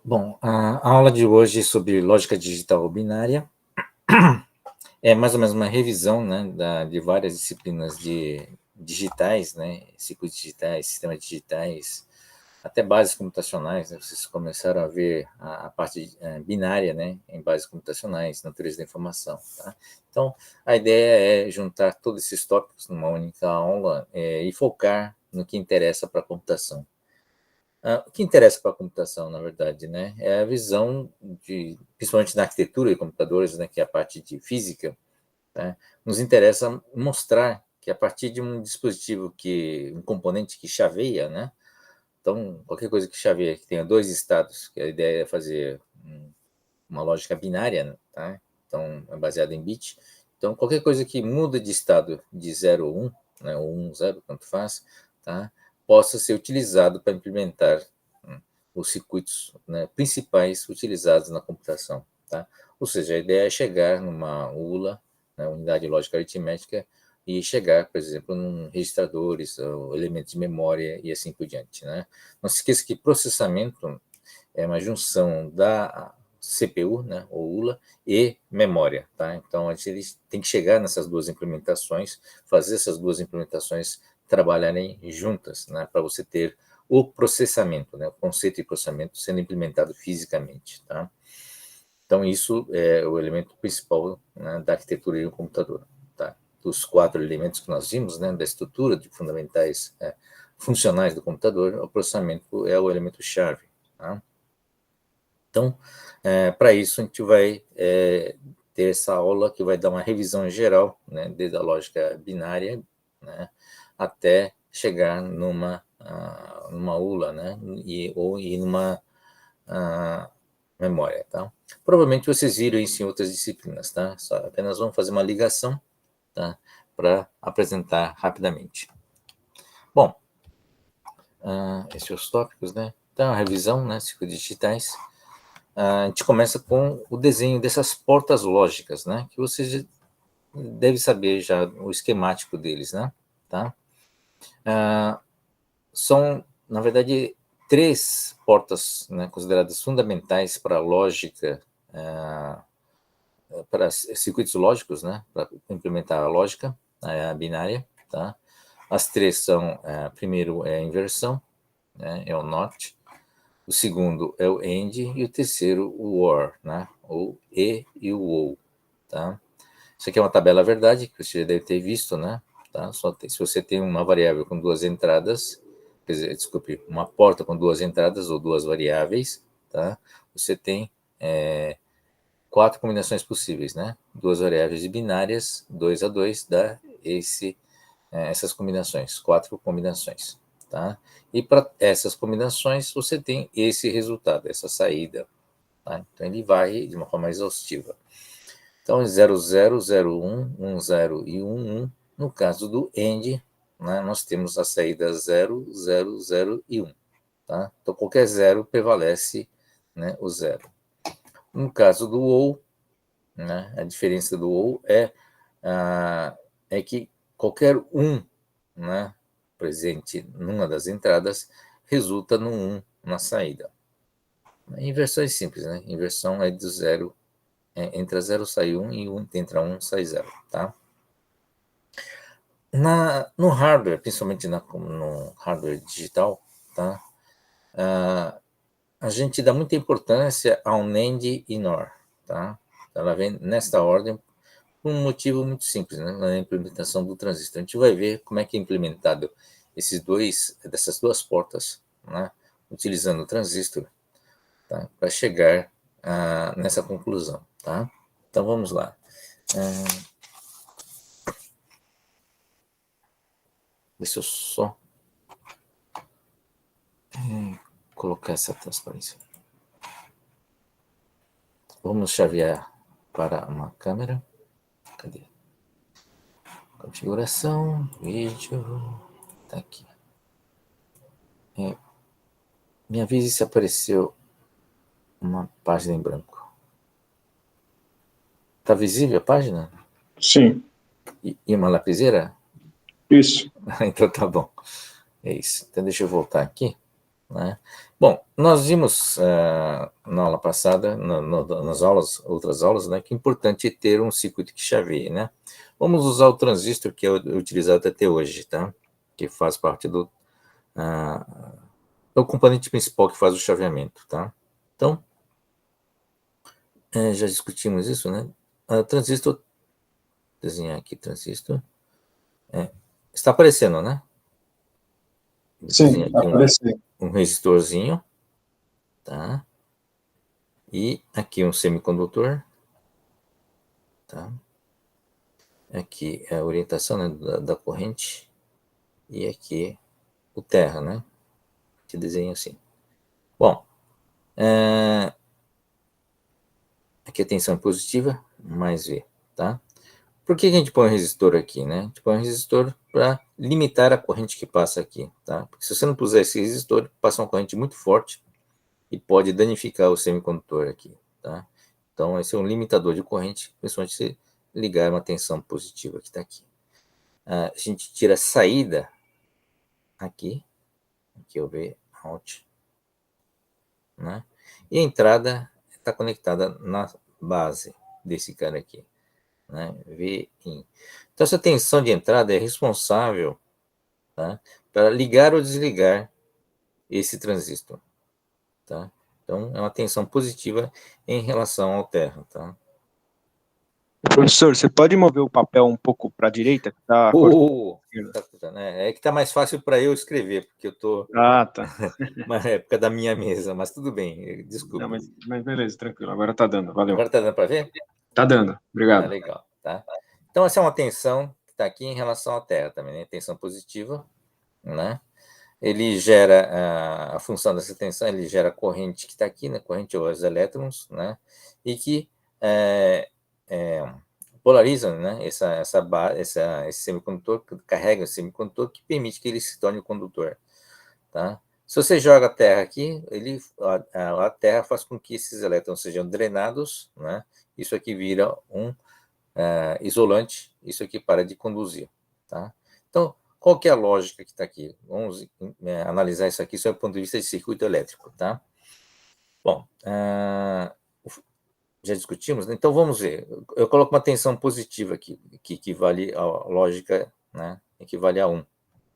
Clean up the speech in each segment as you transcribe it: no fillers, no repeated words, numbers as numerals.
Bom, a aula de hoje sobre lógica digital binária é mais ou menos uma revisão, né, de várias disciplinas digitais, né, ciclos digitais, sistemas digitais, até bases computacionais, né, vocês começaram a ver a parte binária, né, em bases computacionais, natureza da informação, tá? Então, a ideia é juntar todos esses tópicos numa única aula e focar no que interessa para a computação. O que interessa para a computação, na verdade, né, é a visão principalmente na arquitetura de computadores, né, que é a parte de física, né, nos interessa mostrar que a partir de um dispositivo um componente que chaveia, né, então qualquer coisa que chaveia, que tenha dois estados, que a ideia é fazer uma lógica binária, tá? Então é baseada em bit. Então qualquer coisa que muda de estado de 0 ou 1, né, ou 1, 0, tanto faz, tá? Possa ser utilizado para implementar os circuitos, né, principais utilizados na computação, tá? Ou seja, a ideia é chegar numa ULA, né, unidade lógica aritmética, e chegar, por exemplo, em registradores, ou elementos de memória e assim por diante, né? Não se esqueça que processamento é uma junção da CPU, né, ou ULA, e memória, tá? Então, a gente tem que chegar nessas duas implementações, fazer essas duas implementações trabalharem juntas, né, para você ter o processamento, né, o conceito de processamento sendo implementado fisicamente, tá? Então, isso é o elemento principal, né, da arquitetura de um computador, tá? Dos 4 elementos que nós vimos, né, da estrutura de fundamentais funcionais do computador, o processamento é o elemento-chave, tá? Então, para isso, a gente vai ter essa aula que vai dar uma revisão geral, né, desde a lógica binária, né, até chegar numa ULA, né, ou numa memória, tá? Provavelmente vocês viram isso em outras disciplinas, tá? Só apenas vamos fazer uma ligação, tá, para apresentar rapidamente. Bom, esses são os tópicos, né? Então, a revisão, né, ciclos digitais. A gente começa com o desenho dessas portas lógicas, né? Que você deve saber já o esquemático deles, né? Tá? São, na verdade, 3 portas, né, consideradas fundamentais para a lógica, para circuitos lógicos, né? Para implementar a lógica a binária, tá? As 3 são, primeiro é a inversão, né? É o NOT. O segundo é o AND e o terceiro o OR, né? O e o OU, tá? Isso aqui é uma tabela verdade que você deve ter visto, né? Tá? Se você tem uma variável com 2 entradas, quer dizer, desculpe, uma porta com 2 entradas ou 2 variáveis, tá? Você tem 4 combinações possíveis, né? 2 variáveis binárias, 2 a 2 dá essas combinações, 4 combinações, tá? E para essas combinações você tem esse resultado, essa saída, tá? Então ele vai de uma forma exaustiva. Então 0, 0, 0, 1, 1, 0 e 1, 1. No caso do AND, né, nós temos a saída 0, 0, 0 e 1, tá? Então qualquer zero prevalece, né, o zero. No caso do OU, né, a diferença do OU é que qualquer 1, né, presente numa das entradas resulta no 1 na saída. A inversão é simples, né? A inversão é do zero, entra 0 sai 1 e entra 1 sai 0, tá? No hardware, principalmente no hardware digital, tá? A gente dá muita importância ao NAND e NOR, tá? Ela vem nesta ordem por um motivo muito simples, né? Na implementação do transistor. A gente vai ver como é que é implementado dessas duas portas, né? Utilizando o transistor, tá? Para chegar nessa conclusão, tá? Então vamos lá. Deixa eu só colocar essa transparência. Vamos chavear para uma câmera. Cadê? Configuração, vídeo, tá aqui. Me avise se apareceu uma página em branco. Tá visível a página? Sim. E uma lapiseira? Isso. Então tá bom. É isso. Então deixa eu voltar aqui. né? Bom, nós vimos na aula passada, nas outras aulas, né, que é importante ter um circuito que chaveie, né? Vamos usar o transistor que é utilizado até hoje, tá? Que faz parte é o componente principal que faz o chaveamento, tá? Então, já discutimos isso, né? Transistor, desenhar aqui transistor, está aparecendo, né? Sim, Desenhar aqui apareceu. um resistorzinho, tá? E aqui um semicondutor, tá? Aqui é a orientação, né, da corrente, e aqui o terra, né? Que desenho assim. Bom, aqui a tensão é positiva, mais V, tá? Por que a gente põe um resistor aqui, né? A gente põe um resistor para limitar a corrente que passa aqui, tá? Porque se você não puser esse resistor, passa uma corrente muito forte e pode danificar o semicondutor aqui, tá? Então, esse é um limitador de corrente, principalmente se ligar uma tensão positiva que está aqui. A gente tira a saída aqui eu ver out, né? E a entrada está conectada na base desse cara aqui, né? Vin. Então, essa tensão de entrada é responsável, tá, para ligar ou desligar esse transistor, tá? Então, é uma tensão positiva em relação ao terra, tá? Professor, você pode mover o papel um pouco para a direita, que está cortando a esquerda? É que tá mais fácil para eu escrever, porque eu tô Ah, tá. na época da minha mesa, mas tudo bem, Não, desculpe. mas beleza, tranquilo. Agora tá dando, valeu. Agora tá dando para ver? Tá dando, Ah, obrigado. legal, tá? Então, essa é uma tensão que está aqui em relação à Terra também, né? Tensão positiva, né? Ele gera a função dessa tensão, ele gera a corrente que está aqui, né? Corrente ou os elétrons, né? E que polariza, né? Esse semicondutor, carrega o semicondutor que permite que ele se torne o condutor, tá? Se você joga a Terra aqui, a Terra faz com que esses elétrons sejam drenados, né? Isso aqui vira um isolante, isso aqui para de conduzir, tá? Então, qual que é a lógica que está aqui? Vamos analisar isso aqui sob o ponto de vista de circuito elétrico, tá? Bom, já discutimos, né? Então vamos ver. Eu coloco uma tensão positiva aqui, que equivale à lógica, né? Equivale a 1,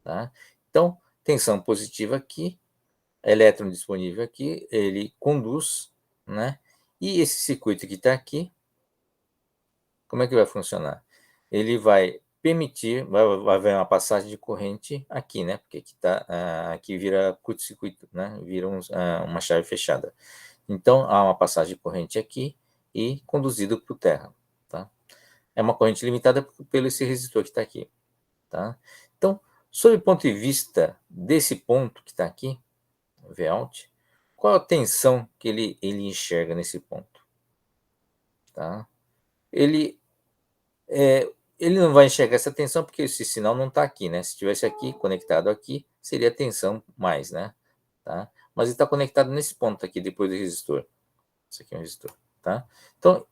tá? Então, tensão positiva aqui, elétron disponível aqui, ele conduz, né? E esse circuito que está aqui, como é que vai funcionar? Ele vai permitir, vai haver uma passagem de corrente aqui, né? Porque aqui vira curto-circuito, né? Vira uma chave fechada. Então, há uma passagem de corrente aqui e conduzido para o terra, tá? É uma corrente limitada pelo esse resistor que está aqui, tá? Então, sob o ponto de vista desse ponto que está aqui, Vout, qual a tensão que ele enxerga nesse ponto, tá? Ele ele não vai enxergar essa tensão porque esse sinal não está aqui, né? Se estivesse aqui, conectado aqui, seria tensão mais, né? Tá? Mas ele está conectado nesse ponto aqui, depois do resistor. Isso aqui é um resistor, tá? Então,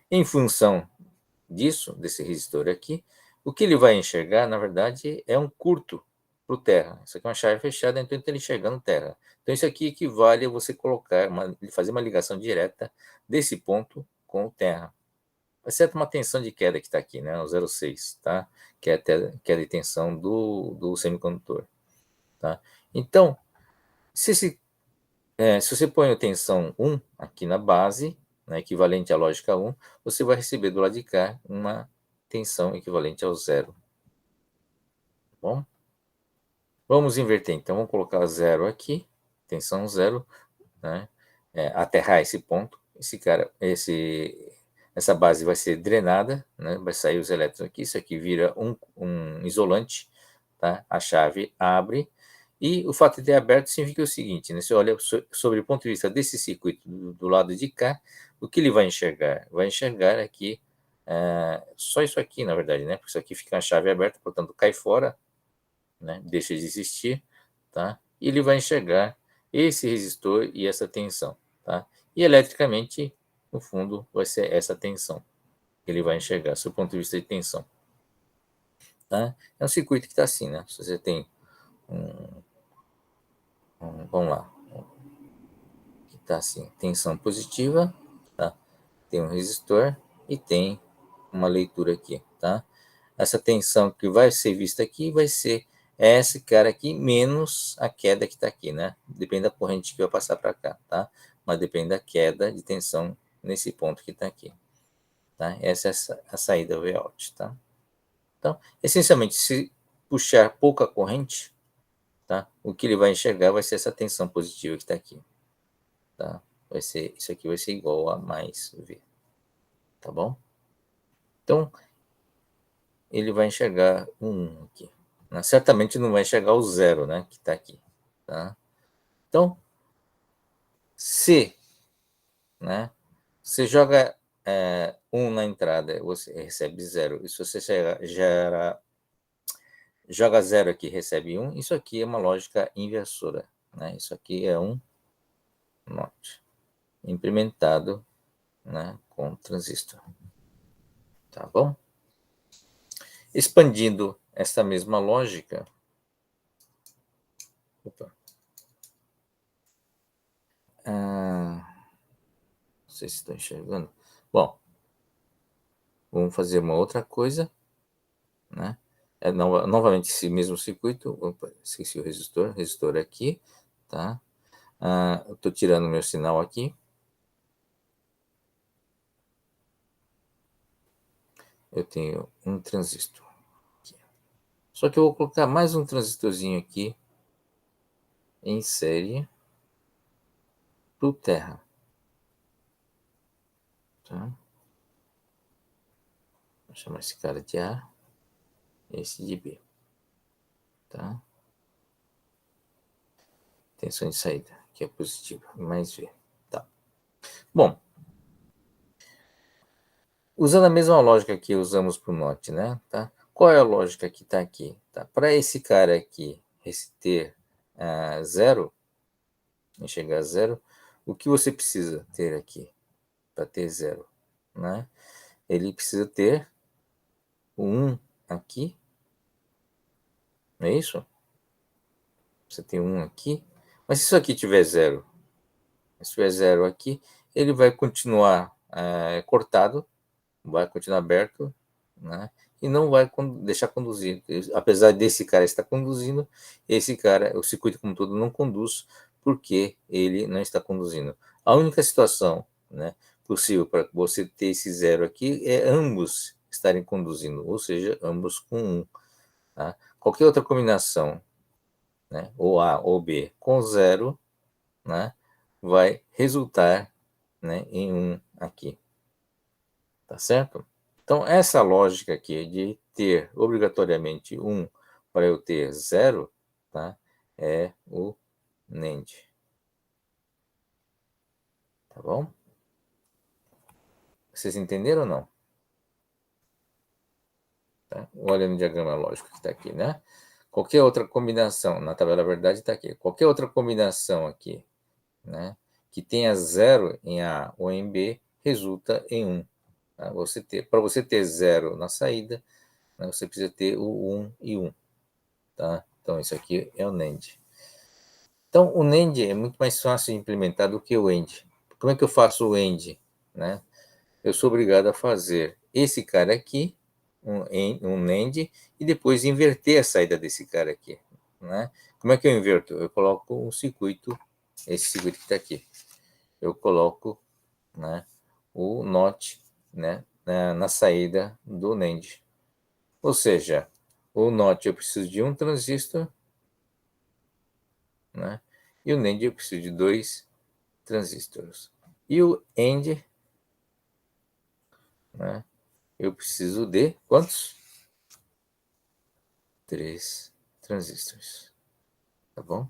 em função disso, desse resistor aqui, o que ele vai enxergar, na verdade, é um curto para o terra. Isso aqui é uma chave fechada, então ele está enxergando terra. Então, isso aqui equivale a você fazer uma ligação direta desse ponto com o terra, exceto uma tensão de queda que está aqui, né, o 0,6, tá? Que é a queda de tensão do semicondutor, tá? Então, se você põe a tensão 1 aqui na base, né, equivalente à lógica 1, você vai receber do lado de cá uma tensão equivalente ao zero. Tá bom? Vamos inverter, então, vamos colocar zero aqui, tensão zero, né? Aterrar esse ponto, essa base vai ser drenada, né? Vai sair os elétrons aqui, isso aqui vira um isolante, tá? A chave abre, e o fato de ter aberto significa o seguinte, né? Você olha sobre o ponto de vista desse circuito do lado de cá, o que ele vai enxergar? Vai enxergar aqui só isso aqui, na verdade, né? Porque isso aqui fica a chave aberta, portanto cai fora, né? Deixa de existir, tá? E ele vai enxergar esse resistor e essa tensão, tá? E eletricamente, no fundo, vai ser essa tensão que ele vai enxergar, do ponto de vista de tensão, tá? É um circuito que está assim, né? Se você tem Vamos lá. Aqui está assim, tensão positiva, tá? Tem um resistor e tem uma leitura aqui, tá? Essa tensão que vai ser vista aqui vai ser esse cara aqui menos a queda que está aqui, né? Depende da corrente que vai passar para cá, tá? Mas depende da queda de tensão nesse ponto que está aqui, tá? Essa é a saída Vout, tá? Então, essencialmente, se puxar pouca corrente, tá? O que ele vai enxergar vai ser essa tensão positiva que está aqui, tá? Vai ser, isso aqui vai ser igual a mais V, tá bom? Então, ele vai enxergar um 1 aqui. Né? Certamente não vai enxergar o 0, né, que está aqui. Tá? Então, se, né, você joga 1 na entrada, você recebe 0. E se você joga 0 aqui recebe 1, isso aqui é uma lógica inversora. Né? Isso aqui é um NOT implementado, né, com transistor. Tá bom? Expandindo essa mesma lógica. Opa. Não sei se estão enxergando. Bom, vamos fazer uma outra coisa, né? Novamente esse mesmo circuito. Opa, esqueci o resistor aqui, tá? Eu estou tirando meu sinal aqui. Eu tenho um transistor aqui. Só que eu vou colocar mais um transistorzinho aqui em série pro terra. Tá? Vou chamar esse cara de A, esse de B. Tá? Tensão de saída, que é positiva, mais V. Tá. Bom, usando a mesma lógica que usamos para o NOT, né? Tá? Qual é a lógica que está aqui? Tá? Para esse cara aqui ter zero, enxergar zero, o que você precisa ter aqui para ter zero? Né? Ele precisa ter o 1 aqui, não é isso? Você tem 1 aqui, mas se isso aqui tiver zero, se tiver zero aqui, ele vai continuar cortado, vai continuar aberto, né? E não vai deixar conduzir. Apesar desse cara estar conduzindo, esse cara, o circuito como todo, não conduz porque ele não está conduzindo. A única situação, né, possível para você ter esse zero aqui é ambos estarem conduzindo, ou seja, ambos com 1. Tá? Qualquer outra combinação, né, ou A ou B com zero, né, vai resultar, né, em 1 aqui. Tá certo? Então, essa lógica aqui de ter obrigatoriamente 1 para eu ter 0, tá? É o NAND. Tá bom? Vocês entenderam ou não? Tá? Olha no diagrama lógico que está aqui, né? Qualquer outra combinação, na tabela verdade está aqui, qualquer outra combinação aqui, né, que tenha 0 em A ou em B, resulta em 1. Tá? Para você ter 0 na saída, né, você precisa ter o 1 e 1. Tá? Então, isso aqui é o NAND. Então, o NAND é muito mais fácil de implementar do que o AND. Como é que eu faço o AND? Né? Eu sou obrigado a fazer esse cara aqui, um NAND, e depois inverter a saída desse cara aqui. Né? Como é que eu inverto? Eu coloco um circuito, esse circuito que está aqui. Eu coloco, né, o NOT, né, na saída do NAND. Ou seja, o NOT eu preciso de um transistor, né? E o NAND eu preciso de 2 transistores. E o AND, né? Eu preciso de quantos? 3 transistores. Tá bom?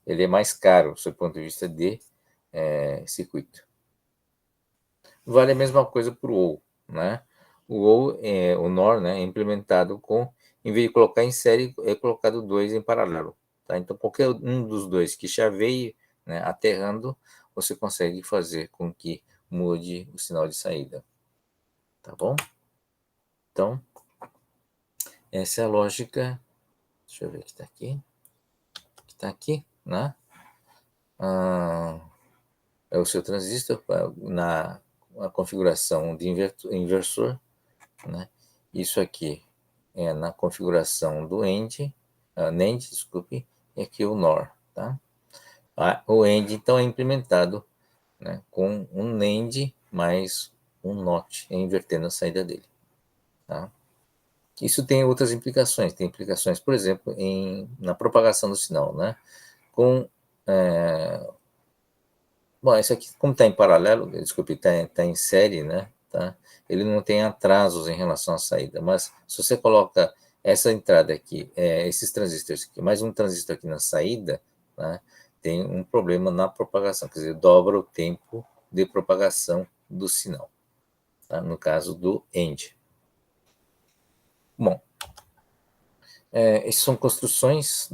Ele é mais caro, do ponto de vista de circuito. Vale a mesma coisa para o OU, né? O OU, o NOR, né, é implementado com, em vez de colocar em série, é colocado 2 em paralelo. Tá? Então, qualquer um dos dois que chaveie, né, aterrando, você consegue fazer com que mude o sinal de saída. Tá bom? Então, essa é a lógica. Deixa eu ver o que está aqui. Que está aqui, né? é o seu transistor na a configuração de inversor, né? Isso aqui é na configuração do NAND, desculpe, e aqui o NOR, tá? O AND, então, é implementado, né, com um NAND mais um NOT, invertendo a saída dele, tá? Isso tem outras implicações, tem implicações, por exemplo, na propagação do sinal, né? Com Bom, esse aqui, como está em paralelo, desculpe, tá em série, né? Tá? Ele não tem atrasos em relação à saída, mas se você coloca essa entrada aqui, esses transistores aqui, mais um transistor aqui na saída, né, tem um problema na propagação, quer dizer, dobra o tempo de propagação do sinal, tá? No caso do end. Bom, essas são construções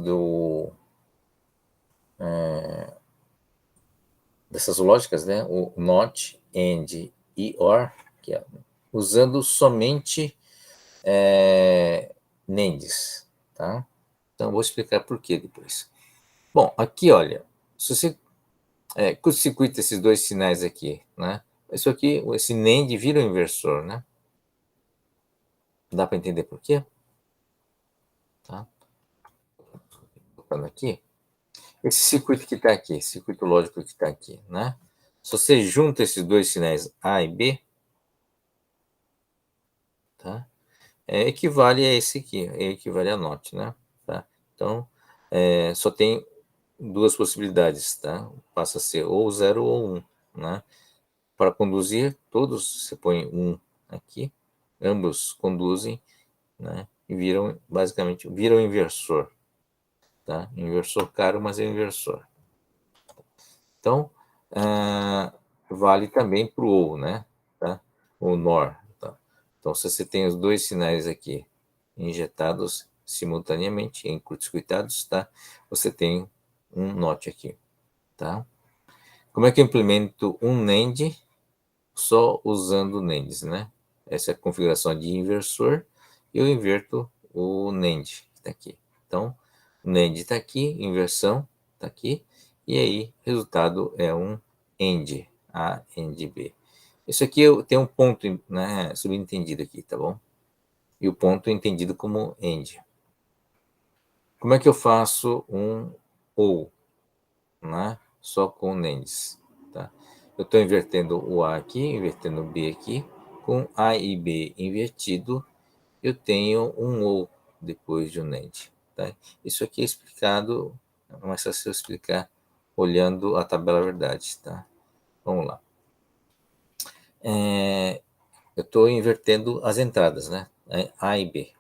dessas lógicas, né? O NOT, AND e OR, que é usando somente NANDs, tá? Então, vou explicar por que depois. Bom, aqui, olha, se você curto-circuita esses dois sinais aqui, né? Isso aqui, esse NAND vira um inversor, né? Dá para entender por quê? Tá? Colocando aqui. Esse circuito que está aqui, circuito lógico que está aqui, né? Se você junta esses dois sinais A e B, tá? Equivale a esse aqui, equivale a NOT, né? Tá? Então, só tem duas possibilidades, tá? Passa a ser ou 0 ou 1, né? Para conduzir, todos, você põe 1 aqui, ambos conduzem, né? E basicamente, viram inversor, tá? Inversor caro, mas é inversor. Então, vale também para o OU, né? Tá? O NOR. Tá? Então, se você tem os dois sinais aqui injetados simultaneamente, em curto-circuitados, tá? Você tem um NOT aqui, tá? Como é que eu implemento um NAND só usando NANDs, né? Essa é a configuração de inversor, e eu inverto o NAND, que está aqui. Então, o NAND está aqui, inversão está aqui, e aí, resultado é um AND, A, AND, B. Isso aqui tem um ponto, né, subentendido aqui, tá bom? E o ponto entendido como AND. Como é que eu faço um OU, né? Só com NANDs, tá? Eu estou invertendo o A aqui, invertendo o B aqui. Com A e B invertido, eu tenho um OU depois de um NAND, tá? Isso aqui é explicado, é mais fácil eu explicar olhando a tabela verdade, tá? Vamos lá. Eu estou invertendo as entradas, né? A e B.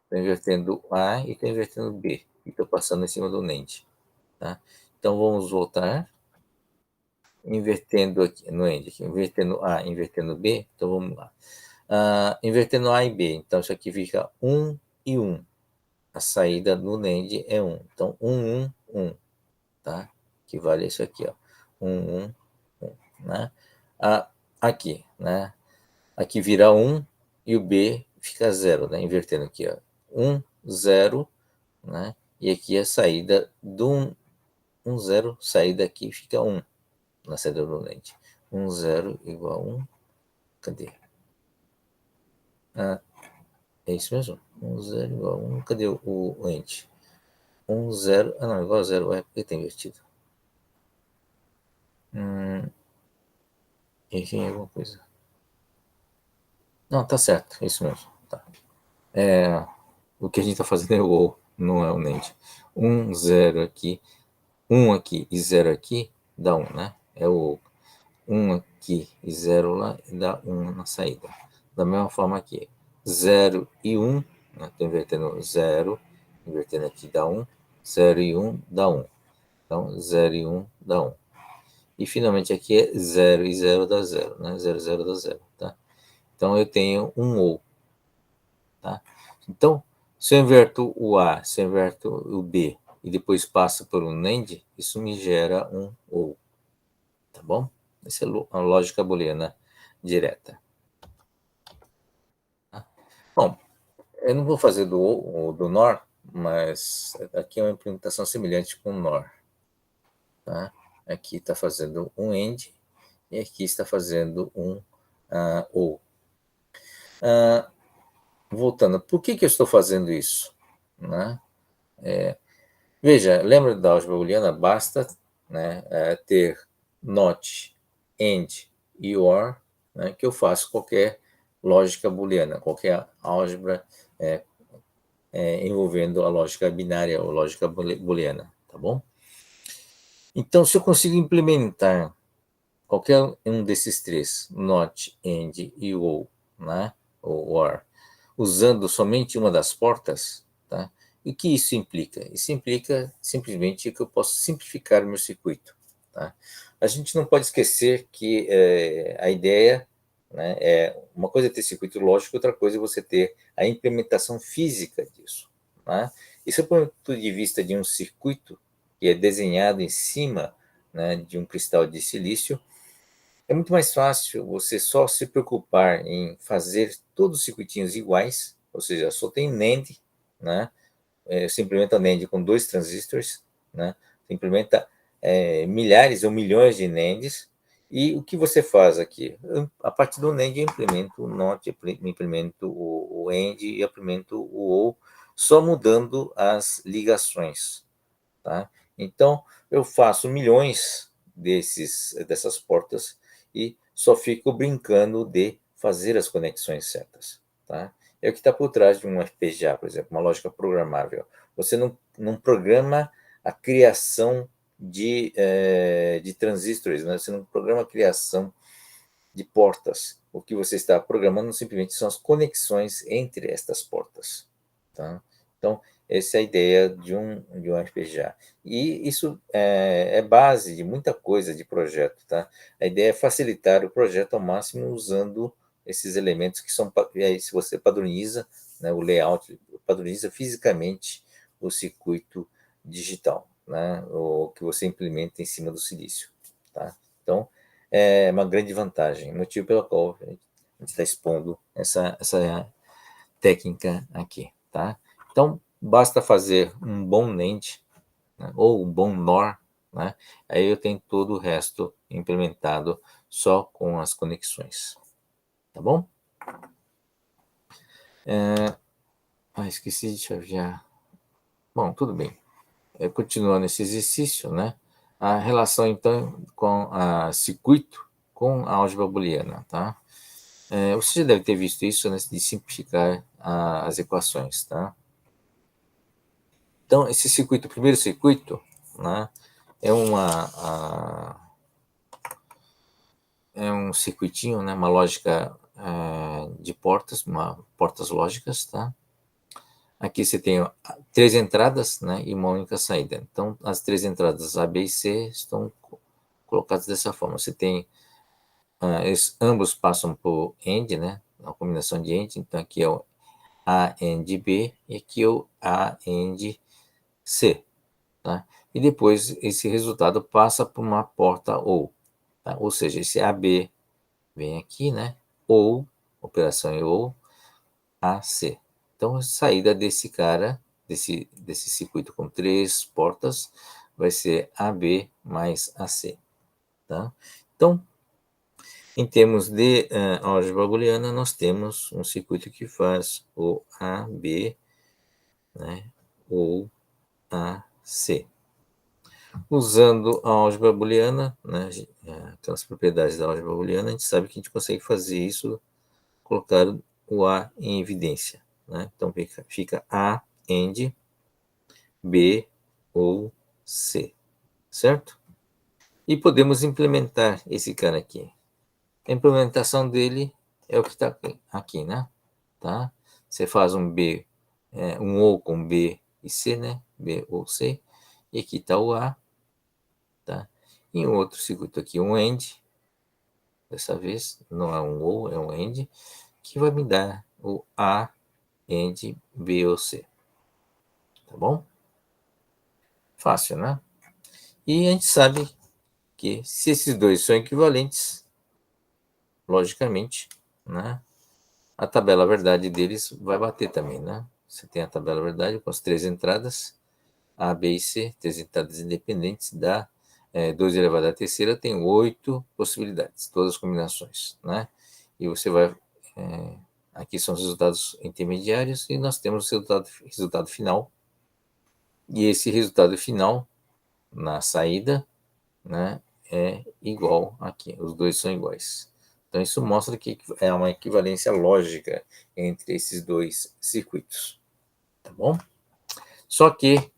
Estou invertendo A e estou invertendo B. E estou passando em cima do NAND, tá? Então, vamos voltar. Invertendo aqui no end, aqui, invertendo A, invertendo B, então vamos lá. Invertendo A e B, então isso aqui fica 1 e 1. A saída do NAND é 1. Então, 1, 1, 1, tá? Que vale isso aqui, ó. 1, 1, 1, né? Aqui, né? Aqui vira 1 e o B fica 0, né? Invertendo aqui, ó. 1, 0, né? E aqui a saída do 1, 1, 0, saída aqui fica 1. Na saída do NAND. 1, 0 igual a 1. Cadê? É isso mesmo? 1, 0 igual a 1. Cadê o ente? 1, 0. Não, igual a 0. É porque tem invertido. Errei alguma coisa. Não, tá certo. É isso mesmo. Tá. O que a gente está fazendo é o OU, não é o NAND. 1, 0 aqui. 1 aqui e 0 aqui dá 1, né? É o OU. 1 aqui e 0 lá dá 1 na saída. Da mesma forma aqui, 0 e 1, né? Estou invertendo 0, invertendo aqui dá 1, 0 e 1 dá 1. Então, 0 e 1 dá 1. E finalmente aqui é 0 e 0 dá 0, né? 0, 0 dá 0, tá? Então, eu tenho um OU, tá? Então, se eu inverto o A, se eu inverto o B e depois passo por um NAND, isso me gera um OU, tá bom? Essa é a lógica booleana direta. Tá? Bom, eu não vou fazer do NOR, mas aqui é uma implementação semelhante com o NOR. tá? Aqui está fazendo um AND e aqui está fazendo um OR. Voltando, por que eu estou fazendo isso? Né? Veja, lembra da álgebra booleana? Basta, né, ter NOT, AND e OR, né, que eu faço qualquer lógica booleana, qualquer álgebra envolvendo a lógica binária ou lógica booleana, tá bom? Então, se eu consigo implementar qualquer um desses três, NOT, AND e né, ou OR, usando somente uma das portas, tá? E o que isso implica? Isso implica simplesmente que eu posso simplificar o meu circuito, tá? A gente não pode esquecer que a ideia, né, é uma coisa é ter circuito lógico, outra coisa é você ter a implementação física disso, tá? Isso é do ponto de vista de um circuito que é desenhado em cima, né, de um cristal de silício. É muito mais fácil você só se preocupar em fazer todos os circuitinhos iguais, ou seja, só tem NAND, né? Você implementa NAND com 2 transistores, né? Você implementa milhares ou milhões de NANDs, e o que você faz aqui? A partir do NAND eu implemento o NOT, eu implemento o AND e eu implemento o OR, só mudando as ligações, tá? Então, eu faço milhões dessas portas e só fico brincando de fazer as conexões certas, tá? É o que está por trás de um FPGA, por exemplo, uma lógica programável. Você não programa a criação de transistores, né? Você não programa a criação de portas. O que você está programando simplesmente são as conexões entre estas portas, tá? Então, essa é a ideia de um FPGA. E isso é base de muita coisa de projeto, tá? A ideia é facilitar o projeto ao máximo usando esses elementos que são, se você padroniza, né, o layout, padroniza fisicamente o circuito digital, né, o que você implementa em cima do silício, tá? Então, é uma grande vantagem, motivo pelo qual a gente está expondo essa técnica aqui, tá? Então, basta fazer um bom NAND, né, ou um bom NOR, né? Aí eu tenho todo o resto implementado só com as conexões, tá bom? Esqueci de chavear. Bom, tudo bem. Continuando esse exercício, né? A relação, então, com a circuito com a álgebra booleana, tá? Você já deve ter visto isso, né, de simplificar as equações, tá? Então, esse circuito, o primeiro circuito, né, é é um circuitinho, né, uma lógica de portas, portas lógicas, tá? Aqui você tem 3 entradas, né, e uma única saída. Então, as 3 entradas A, B e C estão colocadas dessa forma. Você tem, ambos passam por AND, né, a combinação de AND. Então, aqui é o A AND B e aqui é o A AND C, tá? E depois esse resultado passa por uma porta OR, tá? Ou seja, esse AB vem aqui, né? OR, operação em OR, AC. Então, a saída desse cara, desse circuito com 3 portas, vai ser AB mais AC, tá? Então, em termos de álgebra booleana, nós temos um circuito que faz o AB, né, ou AC. Usando a álgebra booleana, né, aquelas propriedades da álgebra booleana, a gente sabe que a gente consegue fazer isso, colocar o A em evidência, né? Então fica A, AND, B ou C, certo? E podemos implementar esse cara aqui. A implementação dele é o que está aqui, né? Tá? Você faz um B, um OR com B e C, né? B ou C. E aqui está o A, tá? Em outro circuito aqui, um AND, dessa vez não é um OR, é um AND, que vai me dar o A, AND, B ou C. Tá bom? Fácil, né? E a gente sabe que se esses dois são equivalentes, logicamente, né, a tabela verdade deles vai bater também, né? Você tem a tabela verdade com as 3 entradas, A, B e C, 3 entradas independentes, dá 2 elevado à terceira tem 8 possibilidades, todas as combinações, né? E você vai... aqui são os resultados intermediários e nós temos o resultado final. E esse resultado final, na saída, né, é igual aqui, os dois são iguais. Então isso mostra que é uma equivalência lógica entre esses dois circuitos, tá bom? Só que,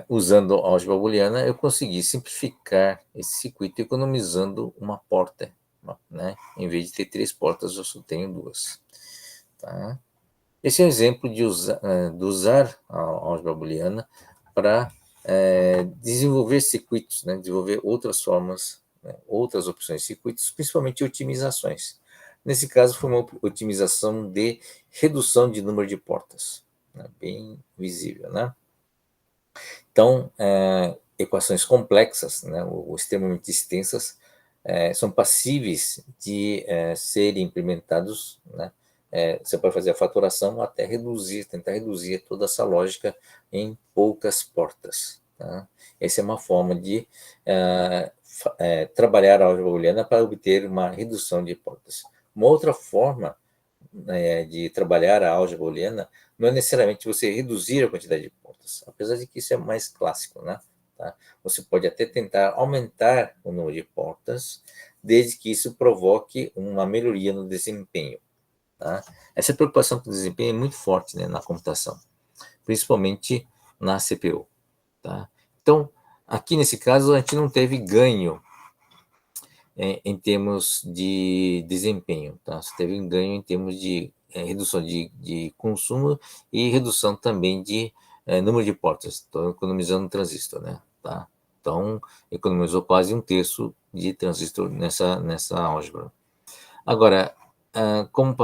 usando a álgebra booleana, eu consegui simplificar esse circuito economizando uma porta, né? Em vez de ter 3 portas, eu só tenho 2. Tá? Esse é um exemplo de usar a álgebra booleana para desenvolver circuitos, né? Desenvolver outras formas, né? Outras opções de circuitos, principalmente otimizações. Nesse caso, foi uma otimização de redução de número de portas, né? Bem visível, né? Então, equações complexas, né, ou extremamente extensas, são passíveis de serem implementados, né? Você pode fazer a fatoração até tentar reduzir toda essa lógica em poucas portas. Tá? Essa é uma forma de trabalhar a álgebra booleana para obter uma redução de portas. Uma outra forma de trabalhar a álgebra booleana não é necessariamente você reduzir a quantidade de portas, apesar de que isso é mais clássico, né? Tá? Você pode até tentar aumentar o número de portas, desde que isso provoque uma melhoria no desempenho. Tá? Essa preocupação com o desempenho é muito forte, né, na computação, principalmente na CPU. Tá? Então, aqui nesse caso, a gente não teve ganho em termos de desempenho. Tá? Você teve um ganho em termos de redução de consumo e redução também de número de portas. Estou economizando um transistor, né? Tá? Então, economizou quase 1/3 de transistor nessa álgebra. Agora, como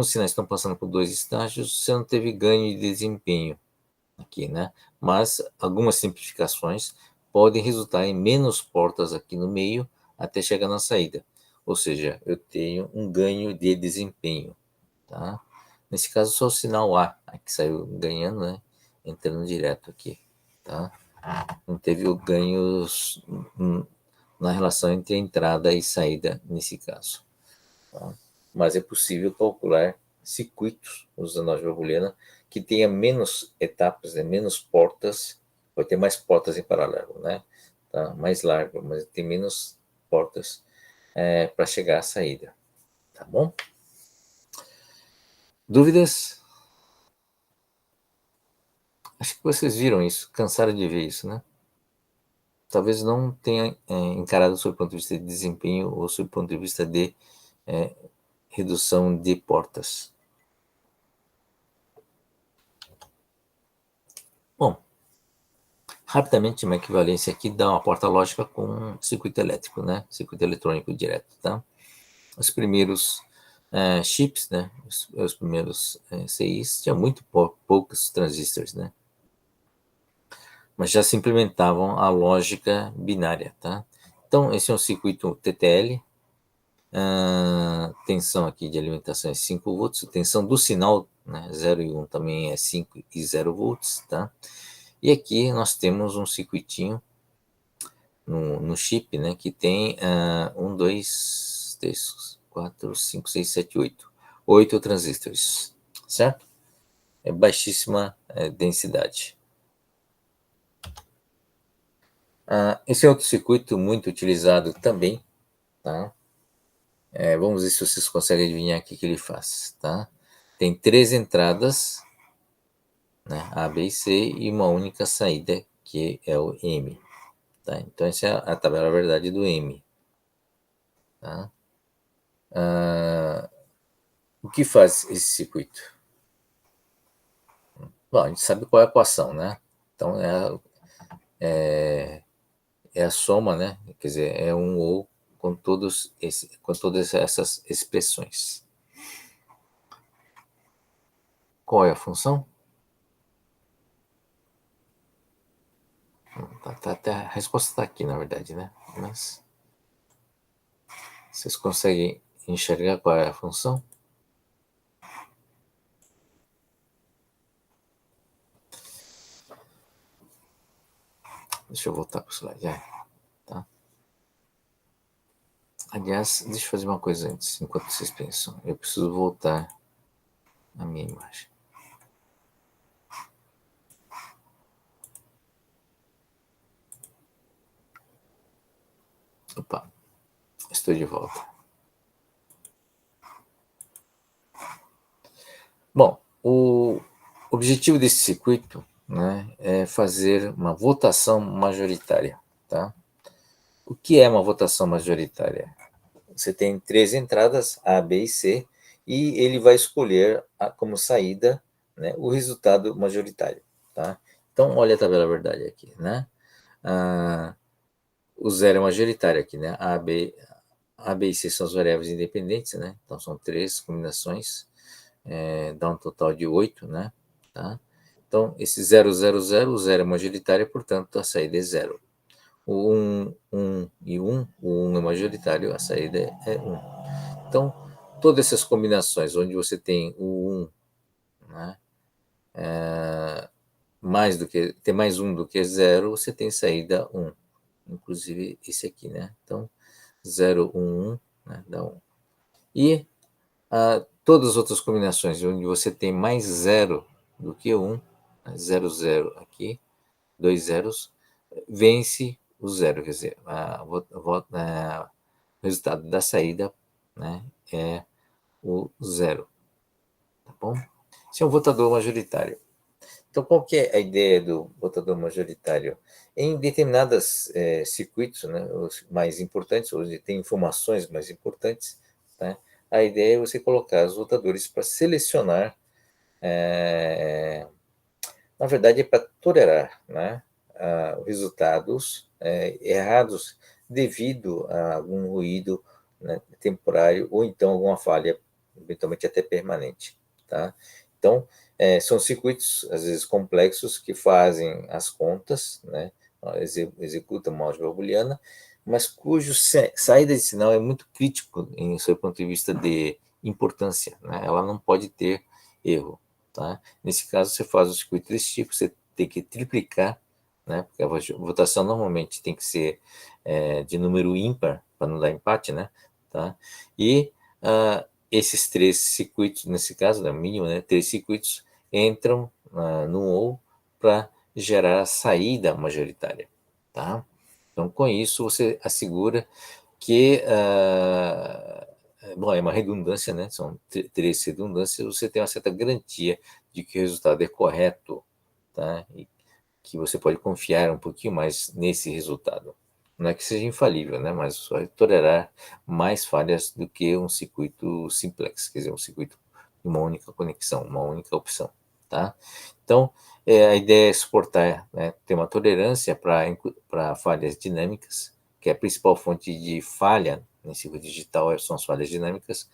os sinais estão passando por 2 estágios, você não teve ganho de desempenho aqui, né? Mas algumas simplificações podem resultar em menos portas aqui no meio até chegar na saída. Ou seja, eu tenho um ganho de desempenho, tá? Nesse caso, só o sinal A, que saiu ganhando, né? Entrando direto aqui, tá? Não teve o ganhos na relação entre entrada e saída nesse caso. Tá? Mas é possível calcular circuitos usando a álgebra booleana que tenha menos etapas, né, menos portas, pode ter mais portas em paralelo, né? Tá? Mais largo, mas tem menos portas para chegar à saída. Tá bom? Dúvidas? Acho que vocês viram isso, cansaram de ver isso, né? Talvez não tenha encarado sob o ponto de vista de desempenho ou sob o ponto de vista de redução de portas. Bom, rapidamente uma equivalência aqui dá uma porta lógica com um circuito elétrico, né? Circuito eletrônico direto, tá? Os primeiros chips, né? Os primeiros CIs tinham muito poucos transistores, né? Mas já se implementavam a lógica binária, tá? Então, esse é um circuito TTL, tensão aqui de alimentação é 5 volts, tensão do sinal, né, 0 e 1 também é 5 e 0 volts, tá? E aqui nós temos um circuitinho no chip, né, que tem 1, 2, 3, 4, 5, 6, 7, 8. 8 transistores, certo? É baixíssima densidade. Esse é outro circuito muito utilizado também, tá? Vamos ver se vocês conseguem adivinhar o que ele faz, tá? Tem 3 entradas, né, A, B e C, e uma única saída, que é o M. Tá? Então, essa é a tabela verdade do M. Tá? O que faz esse circuito? Bom, a gente sabe qual é a equação, né? Então, é a soma, né? Quer dizer, é um ou com todas essas expressões. Qual é a função? A resposta está aqui, na verdade, né? Mas vocês conseguem enxergar qual é a função? Deixa eu voltar para o slide. Tá? Aliás, deixa eu fazer uma coisa antes, enquanto vocês pensam. Eu preciso voltar a minha imagem. Opa, estou de volta. Bom, o objetivo desse circuito, né, é fazer uma votação majoritária. Tá? O que é uma votação majoritária? Você tem 3 entradas, A, B e C, e ele vai escolher como saída, né, o resultado majoritário. Tá? Então, olha a tabela verdade aqui. Né? O zero é majoritário aqui. Né? A, B e C são as variáveis independentes, né? Então são 3 combinações, dá um total de 8, né? Tá? Então, esse 0, 0, 0, o 0 é majoritário, portanto, a saída é 0. O 1, 1 e 1, o 1 é majoritário, a saída é 1. Então, todas essas combinações onde você tem o 1, né, tem mais 1 do que 0, você tem saída 1. Inclusive esse aqui, né? Então, 0, 1, 1, né, dá 1. E todas as outras combinações onde você tem mais 0 do que 1, 0, 0 aqui, 2 zeros, vence o 0, quer dizer, o resultado da saída, né, é o 0. Tá bom? Esse é um votador majoritário. Então, qual que é a ideia do votador majoritário? Em determinados circuitos, né, os mais importantes, onde tem informações mais importantes, tá? A ideia é você colocar os votadores para selecionar, na verdade, é para tolerar, né, os resultados errados devido a algum ruído, né, temporário ou então alguma falha, eventualmente até permanente. Tá? Então, são circuitos, às vezes, complexos que fazem as contas, né, executam uma álgebra booleana, mas cujo saída de sinal é muito crítico em seu ponto de vista de importância. Né? Ela não pode ter erro. Tá? Nesse caso, você faz o circuito desse tipo, você tem que triplicar, né? Porque a votação normalmente tem que ser de número ímpar, para não dar empate, né? Tá? E esses 3 circuitos, nesse caso, no mínimo, né, 3 circuitos entram no OU para gerar a saída majoritária. Tá? Então, com isso, você assegura que bom, é uma redundância, né? São 3 redundâncias, você tem uma certa garantia de que o resultado é correto, tá? E que você pode confiar um pouquinho mais nesse resultado. Não é que seja infalível, né? Mas vai tolerar mais falhas do que um circuito simplex, quer dizer, um circuito de uma única conexão, uma única opção, tá? Então, a ideia é suportar, né, ter uma tolerância para falhas dinâmicas, que é a principal fonte de falha em circuito digital são as falhas dinâmicas.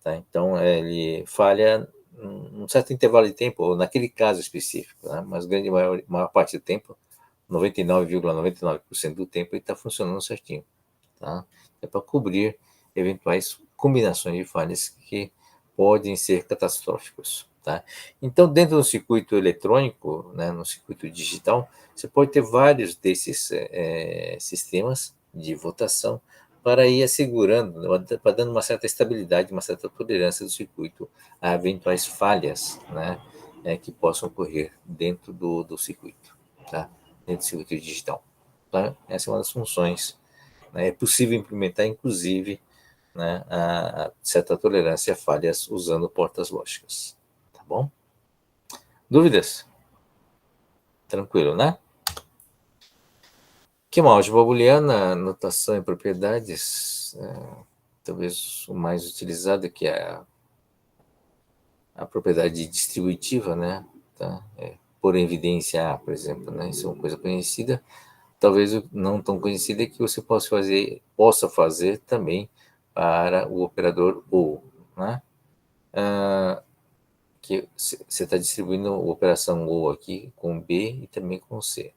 Tá? Então, ele falha um certo intervalo de tempo, ou naquele caso específico, né? Mas maior parte do tempo, 99,99% do tempo, ele está funcionando certinho. Tá? É para cobrir eventuais combinações de falhas que podem ser catastróficos. Tá? Então, dentro do circuito eletrônico, né, no circuito digital, você pode ter vários desses sistemas de votação para ir assegurando, para dando uma certa estabilidade, uma certa tolerância do circuito a eventuais falhas, né, que possam ocorrer dentro do circuito, tá? Dentro do circuito digital. Tá? Essa é uma das funções. Né? É possível implementar, inclusive, né, a certa tolerância a falhas usando portas lógicas. Tá bom? Dúvidas? Tranquilo, né? Que uma álgebra booleana, notação e propriedades, talvez o mais utilizado, que é a propriedade distributiva, né? Tá? Por evidência A, por exemplo, né? Isso é uma coisa conhecida. Talvez não tão conhecida que você possa fazer também para o operador OR, né? Que você está distribuindo a operação OR aqui com B e também com C,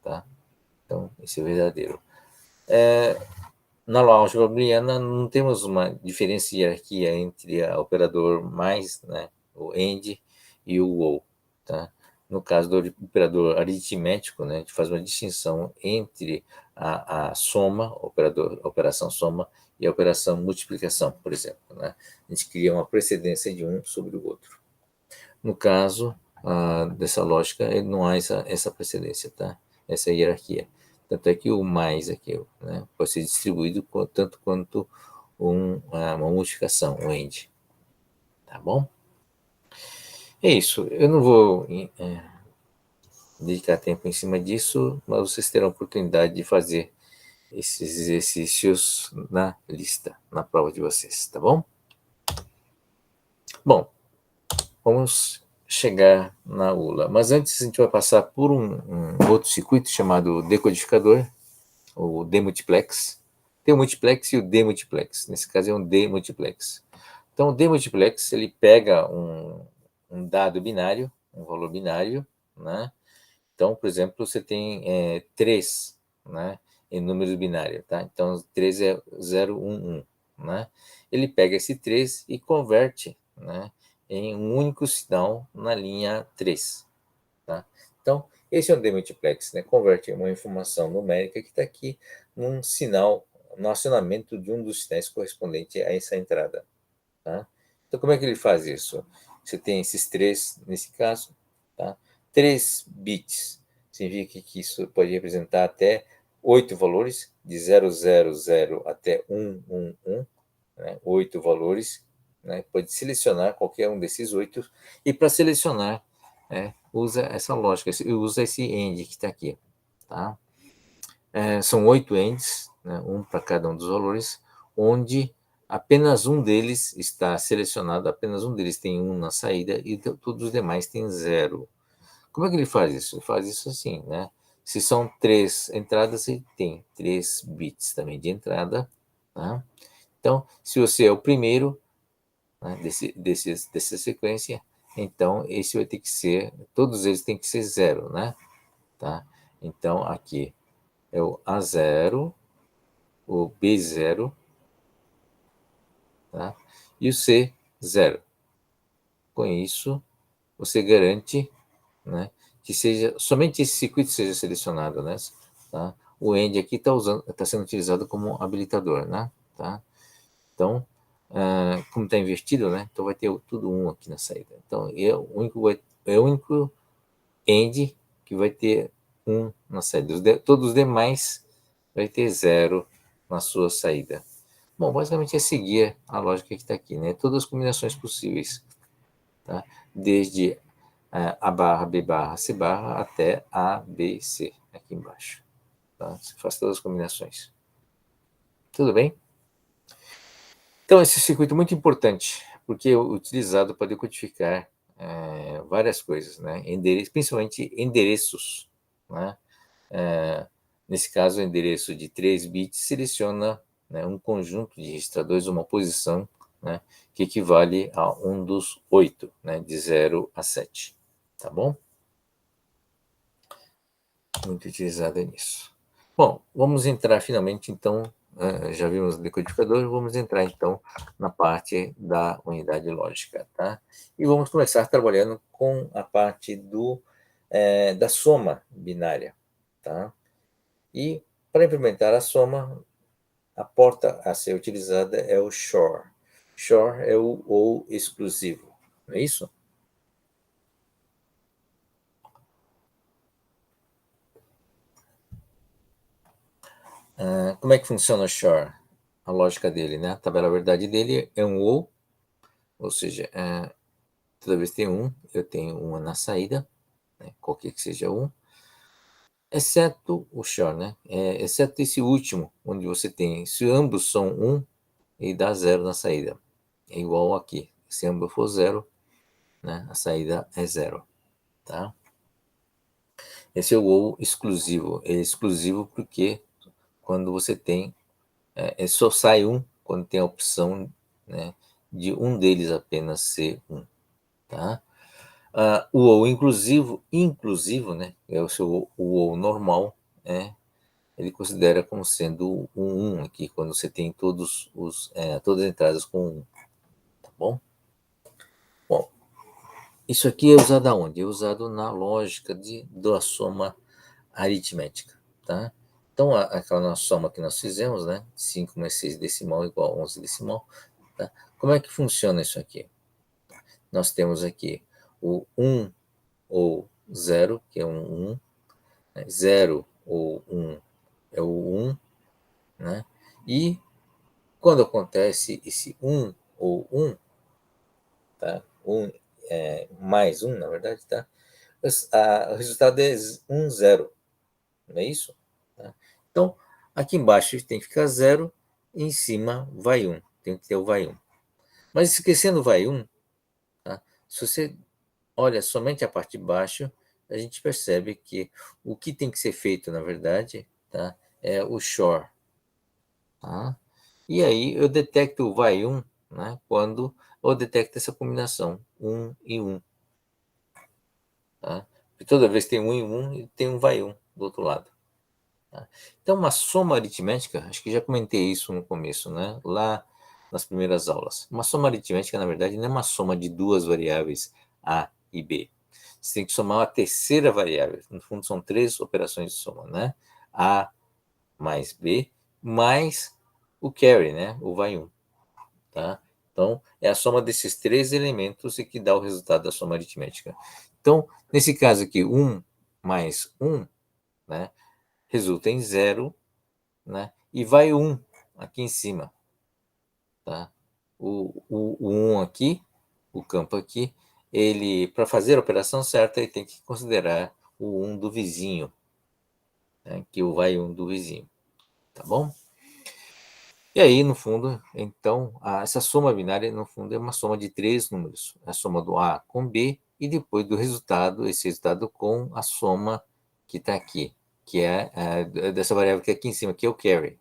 tá? Então, esse é verdadeiro. Na álgebra booleana não temos uma diferença de hierarquia entre o operador mais, né, o AND e o OR, tá? no caso do operador aritmético, né, a gente faz uma distinção entre a soma, a operação soma, e a operação multiplicação, por exemplo. Né? A gente cria uma precedência de um sobre o outro. No caso dessa lógica, não há essa precedência, tá? Essa hierarquia. Tanto é que o mais aqui, né, pode ser distribuído tanto quanto uma multiplicação, um AND. Tá bom? É isso. Eu não vou dedicar tempo em cima disso, mas vocês terão a oportunidade de fazer esses exercícios na lista, na prova de vocês, tá bom? Bom, vamos chegar na ULA. Mas antes a gente vai passar por um outro circuito chamado decodificador, o demultiplex. Tem o multiplex e o demultiplex. Nesse caso é um demultiplex. Então o demultiplex, ele pega um dado binário, um valor binário, né? Então, por exemplo, você tem 3, né, em número binário, tá? Então, 3 é 0, 1, 1, né? Ele pega esse 3 e converte, né, em um único sinal na linha 3, tá? Então, esse é um demultiplex, né? Converte uma informação numérica que está aqui num sinal, no acionamento de um dos sinais correspondente a essa entrada, tá? Então, como é que ele faz isso? Você tem esses 3, nesse caso, tá? 3 bits significa que isso pode representar até 8 valores, de 000 até 111, né? 8 valores, né? Pode selecionar qualquer um desses 8, e para selecionar, usa essa lógica, usa esse AND que está aqui, tá? São 8 ANDs, né? Um para cada um dos valores, onde apenas um deles está selecionado, apenas um deles tem 1 na saída e todos os demais têm 0. Como é que ele faz isso? Ele faz isso assim, né? Se são 3 entradas, ele tem 3 bits também de entrada, tá? Então, se você é o primeiro, né, dessa sequência, então esse vai ter que ser, todos eles têm que ser 0, né? Tá? Então, aqui é o A0, o B0, tá? E o C0. Com isso, você garante, né, que somente esse circuito seja selecionado, né? Tá? O AND aqui está sendo utilizado como habilitador, né? Tá? Então, como está invertido, né? Então vai ter tudo 1 aqui na saída. Então é o único AND que vai ter 1 na saída. Todos os demais vai ter 0 na sua saída. Bom, basicamente é seguir a lógica que está aqui, né? Todas as combinações possíveis, tá? Desde A barra, B barra, C barra, até A, B, C, aqui embaixo. Tá? Você faz todas as combinações. Tudo bem? Então, esse circuito é muito importante, porque é utilizado para decodificar várias coisas, né? Principalmente endereços, né? Nesse caso, o endereço de 3 bits seleciona, né, um conjunto de registradores, uma posição, né, que equivale a um dos 8, né, de 0 a 7. Tá bom? Muito utilizada nisso. Bom, vamos entrar finalmente, então, já vimos o decodificador, vamos entrar, então, na parte da unidade lógica, tá? E vamos começar trabalhando com a parte da soma binária, tá? E, para implementar a soma, a porta a ser utilizada é o XOR. XOR é o ou exclusivo, não é isso? Como é que funciona o XOR? A lógica dele, né? A tabela verdade dele é um ou seja, toda vez que tem eu tenho uma na saída, né? Qualquer que seja exceto o XOR, né? Exceto esse último, onde você tem, se ambos são 1, ele dá 0 na saída. É igual aqui. Se ambos for 0, né? A saída é 0, tá? Esse é o ou exclusivo. É exclusivo porque quando você tem, só sai quando tem a opção, né, de um deles apenas ser 1, tá? O ou inclusivo, né, é o ou normal, ele considera como sendo um 1 aqui, quando você tem todas as entradas com 1, tá bom? Bom, Isso aqui é usado aonde? É usado na lógica da soma aritmética, tá? Então, aquela nossa soma que nós fizemos, né? 5 mais 6 decimal igual a 11 decimal, tá? Como é que funciona isso aqui? Nós temos aqui o 1 ou 0, que é um 1, né? 0 ou 1 é o 1, né? E quando acontece esse 1 ou 1, tá? 1 mais 1, na verdade, tá? O resultado é 1, 0, não é isso? Tá? Então, aqui embaixo tem que ficar 0, e em cima vai 1, tem que ter o vai 1. Mas esquecendo o vai 1, tá? Se você olha somente a parte de baixo, a gente percebe que o que tem que ser feito, na verdade, tá? É o shore. Tá? E aí eu detecto o vai 1, né? Quando eu detecto essa combinação 1 e 1. Tá? E toda vez que tem 1 e 1, e tem um vai 1 do outro lado. Tá? Então, uma soma aritmética, acho que já comentei isso no começo, né? Lá nas primeiras aulas. Uma soma aritmética, na verdade, não é uma soma de duas variáveis A e B. Você tem que somar uma terceira variável. No fundo, são três operações de soma, né? A mais B mais o carry, né? O vai 1. Tá? Então, é a soma desses três elementos e que dá o resultado da soma aritmética. Então, nesse caso aqui, 1 mais 1, né, resulta em 0, né, e vai 1 aqui em cima. Tá? O 1 aqui, o campo aqui, ele, para fazer a operação certa, ele tem que considerar o 1 do vizinho, né, que o vai 1 do vizinho. Tá bom? E aí, no fundo, então, essa soma binária, no fundo, é uma soma de três números. A soma do A com B e depois do resultado, esse resultado com a soma que está aqui, que é dessa variável que é aqui em cima, que é o carry.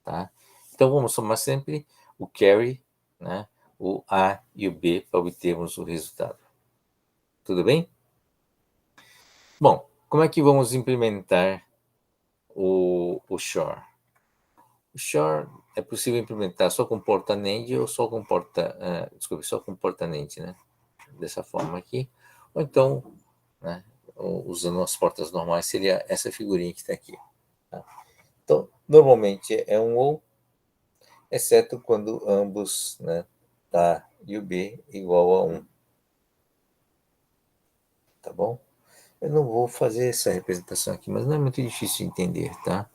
Tá? Então, vamos somar sempre o carry, né, o A e o B, para obtermos o resultado. Tudo bem? Bom, como é que vamos implementar o shore? O shore é possível implementar só com porta NAND ou só com porta, só com porta NAND, né? Dessa forma aqui. Ou então, né, usando as portas normais, seria essa figurinha que está aqui. Tá? Então, normalmente é um ou, exceto quando ambos, né, A e o B igual a 1. Tá bom? Eu não vou fazer essa representação aqui, mas não é muito difícil de entender, tá?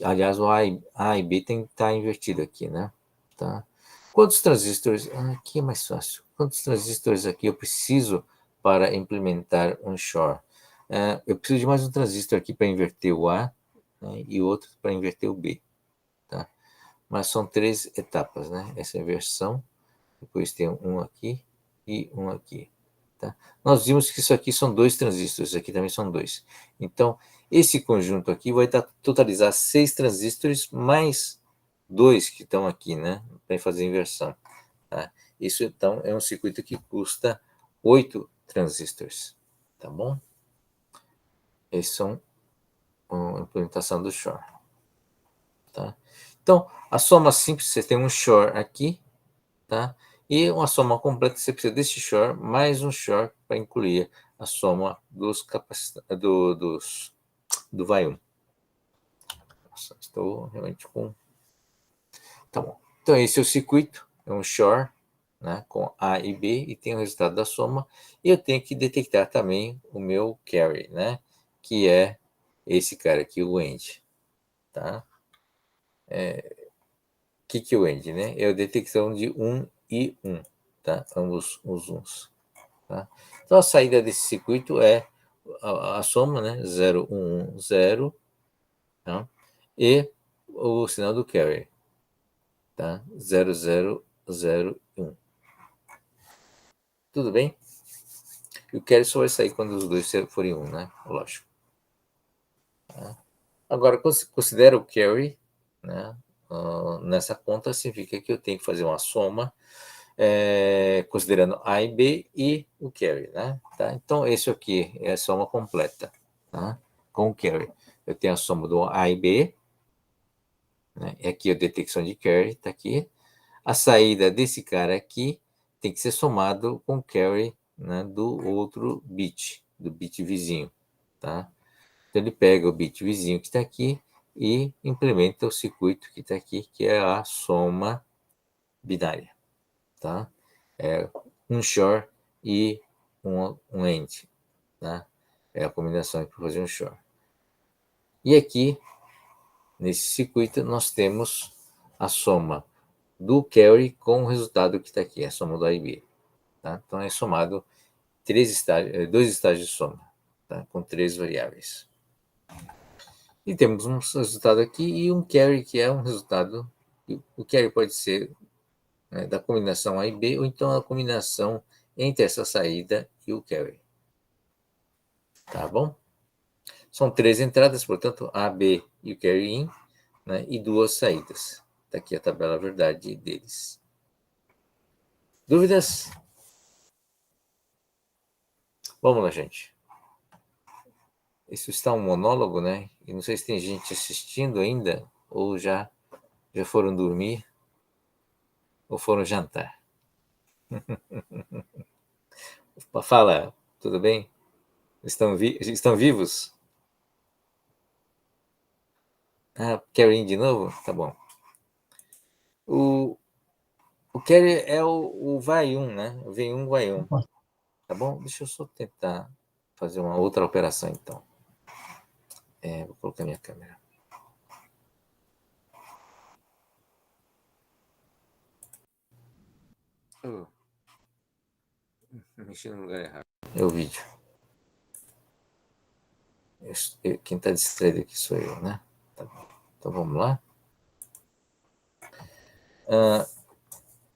Aliás, o A e B tem que estar invertido aqui, né? Tá? Quantos transistores? Aqui é mais fácil. Quantos transistores aqui eu preciso para implementar um short? Eu preciso de mais um transistor aqui para inverter o A, né, e outro para inverter o B. Tá? Mas são três etapas, né? Essa inversão, depois tem um aqui e um aqui. Tá? Nós vimos que isso aqui são dois transistores, aqui também são dois. Então, esse conjunto aqui vai totalizar 6 transistores mais dois que estão aqui, né? Para fazer a inversão. Tá? Isso, então, é um circuito que custa 8 transistores. Tá bom? Esses são a implementação do short. Tá? Então, a soma simples, você tem um short aqui, tá? E uma soma completa, você precisa desse short mais um short para incluir a soma do vai 1. Nossa, estou realmente com... Tá bom. Então, esse é o circuito, é um short, né, com A e B, e tem o resultado da soma. E eu tenho que detectar também o meu carry, né, que é esse cara aqui, o end. Tá? O que é o end, né? É a detecção de 1 e 1, tá? Ambos os 1s. Tá? Então, a saída desse circuito é a soma, né? 0, 1, 1, 0, tá? E o sinal do carry, tá? 0, 0, 0, 1. Tudo bem? E o carry só vai sair quando os dois forem 1, né? Lógico. Tá? Agora, considera o carry, né? Nessa conta, significa que eu tenho que fazer uma soma considerando A e B e o carry, né? Tá? Então, esse aqui é a soma completa, tá? Com o carry. Eu tenho a soma do A e B, né? E aqui a detecção de carry, está aqui. A saída desse cara aqui tem que ser somado com o carry, né, do outro bit, do bit vizinho, tá? Então ele pega o bit vizinho que está aqui e implementa o circuito que está aqui, que é a soma binária, tá? É um XOR e um AND, tá? É a combinação para fazer um XOR. E aqui, nesse circuito, nós temos a soma do carry com o resultado que está aqui, a soma do A e B. Tá? Então é somado dois estágios de soma, tá? Com 3 variáveis. E temos um resultado aqui e um carry, que é um resultado. O carry pode ser, né, da combinação A e B, ou então a combinação entre essa saída e o carry. Tá bom? São 3 entradas, portanto, A, B e o carry in, né, e 2 saídas. Está aqui a tabela verdade deles. Dúvidas? Vamos lá, gente. Isso está um monólogo, né? E não sei se tem gente assistindo ainda, ou já foram dormir, ou foram jantar. Fala, tudo bem? Estão vivos? Ah, quer ir de novo? Tá bom. O carry é o vai um, né? O vem um, vai um. Tá bom? Deixa eu só tentar fazer uma outra operação, então. Vou colocar minha câmera. Mexi no lugar errado. É o vídeo. Quem está distraído aqui sou eu, né? Tá bom. Então vamos lá.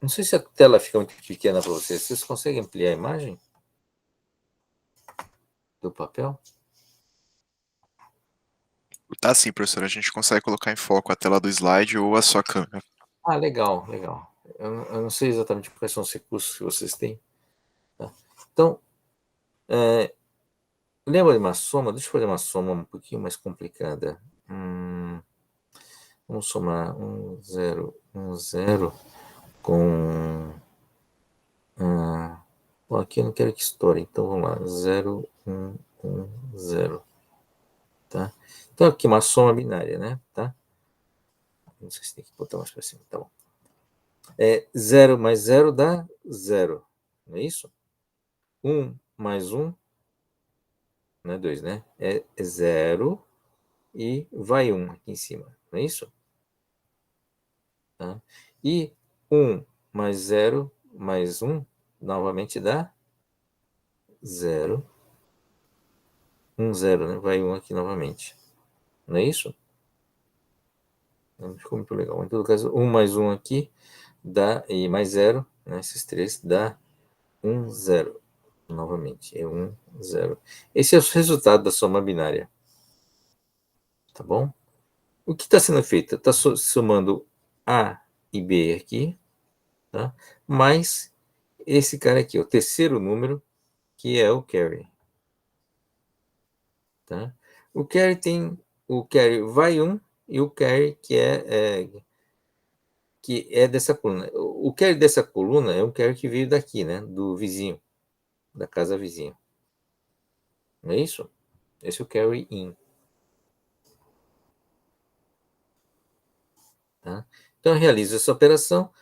Não sei se a tela fica muito pequena para vocês. Vocês conseguem ampliar a imagem do papel? Tá sim, professor. A gente consegue colocar em foco a tela do slide ou a sua câmera. Ah, legal, legal. Eu não sei exatamente quais são os recursos que vocês têm. Tá? Então, lembra de uma soma? Deixa eu fazer uma soma um pouquinho mais complicada. Vamos somar 1, 0 com... bom, aqui eu não quero que estoure, então vamos lá. 0, 1, 0. Tá? Então aqui uma soma binária, né? Tá? Não sei se tem que botar mais para cima, tá bom. 0 mais 0 dá 0, não é isso? 1 mais 1, não é 2, né? É 0 e vai 1 aqui em cima, não é isso? Tá? E 1 mais 0 mais 1, novamente dá 0. 1, 0, né? Vai 1 aqui novamente, não é isso? Não ficou muito legal. Em todo caso, 1 mais 1 aqui dá, e mais 0, né? Esses 3 dá 1, 0. Novamente, é 1, 0. Esse é o resultado da soma binária. Tá bom? O que está sendo feito? Está somando A e B aqui, tá? Mais esse cara aqui, o terceiro número, que é o carry. Tá? O carry vai 1 e o carry que é dessa coluna. O carry dessa coluna é um carry que veio daqui, né? Do vizinho, da casa vizinha. Não é isso? Esse é o carry in. Tá? Então, eu realizo essa operação,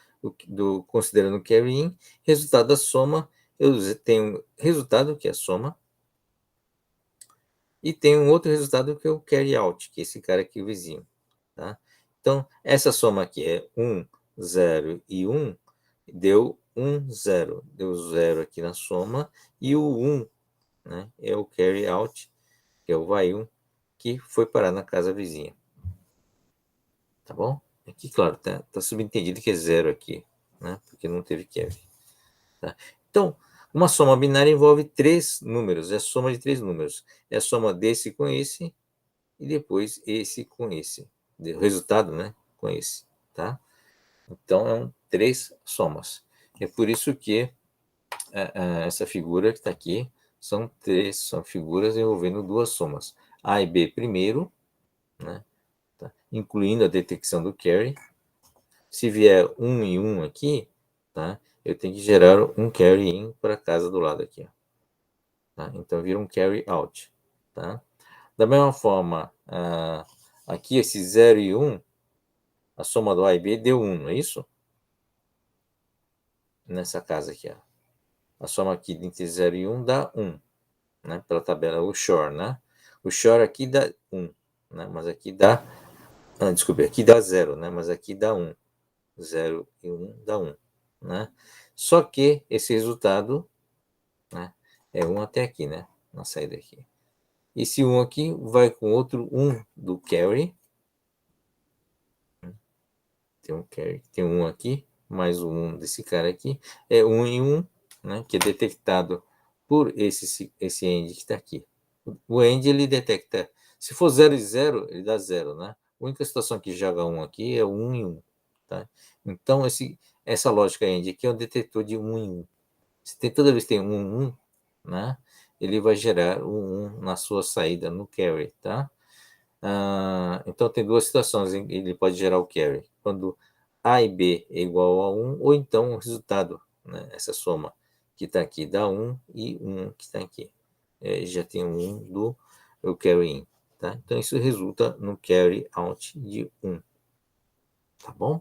considerando o carry in, resultado da soma, eu tenho resultado, que é a soma, e tenho um outro resultado, que é o carry out, que é esse cara aqui, o vizinho. Tá? Então, essa soma aqui é 1, 0 e 1, deu 1, 0. Deu 0 aqui na soma, e o 1, né, é o carry out, que é o vai 1, que foi parar na casa vizinha. Tá bom? Aqui, claro, tá subentendido que é 0 aqui, né, porque não teve carry. Tá? Então, uma soma binária envolve 3 números, é a soma de 3 números. É a soma desse com esse, e depois esse com esse. O resultado, né, com esse. Tá? Então, é 3 somas. É por isso que essa figura que está aqui são figuras envolvendo 2 somas. A e B primeiro, né, tá? Incluindo a detecção do carry. Se vier 1 e 1 aqui, tá? eu tenho que gerar um carry in para a casa do lado aqui. Ó. Tá? Então, vira um carry out. Tá? Da mesma forma, aqui esse 0 e 1, a soma do A e B deu 1, não é isso? Nessa casa aqui. Ó. A soma aqui entre 0 e 1 dá 1. Né? Pela tabela, o shore. Né? O shore aqui dá 1. Né? Mas aqui dá... desculpe, aqui dá 0, né? Mas aqui dá 1. 0 e 1 dá 1. Né? Só que esse resultado, né, é 1 até aqui, né? Na saída aqui. Esse 1 aqui vai com outro 1 do carry. Tem um carry, tem um aqui, mais o 1 desse cara aqui. É 1 e 1, né, que é detectado por esse end que está aqui. O end ele detecta, se for 0 e 0, ele dá 0, né? A única situação que joga 1 aqui é 1 e 1. Tá? Então, essa lógica end aqui é um detetor de 1 em 1. Se tem, toda vez que tem 1 em 1, né, ele vai gerar um 1 na sua saída, no carry. Tá? Então, tem duas situações em que ele pode gerar o carry. Quando A e B é igual a 1, ou então o resultado, né, essa soma que está aqui dá 1 e 1 que está aqui. Já tem um 1 do carry in. Tá? Então, isso resulta no carry out de 1. Tá bom?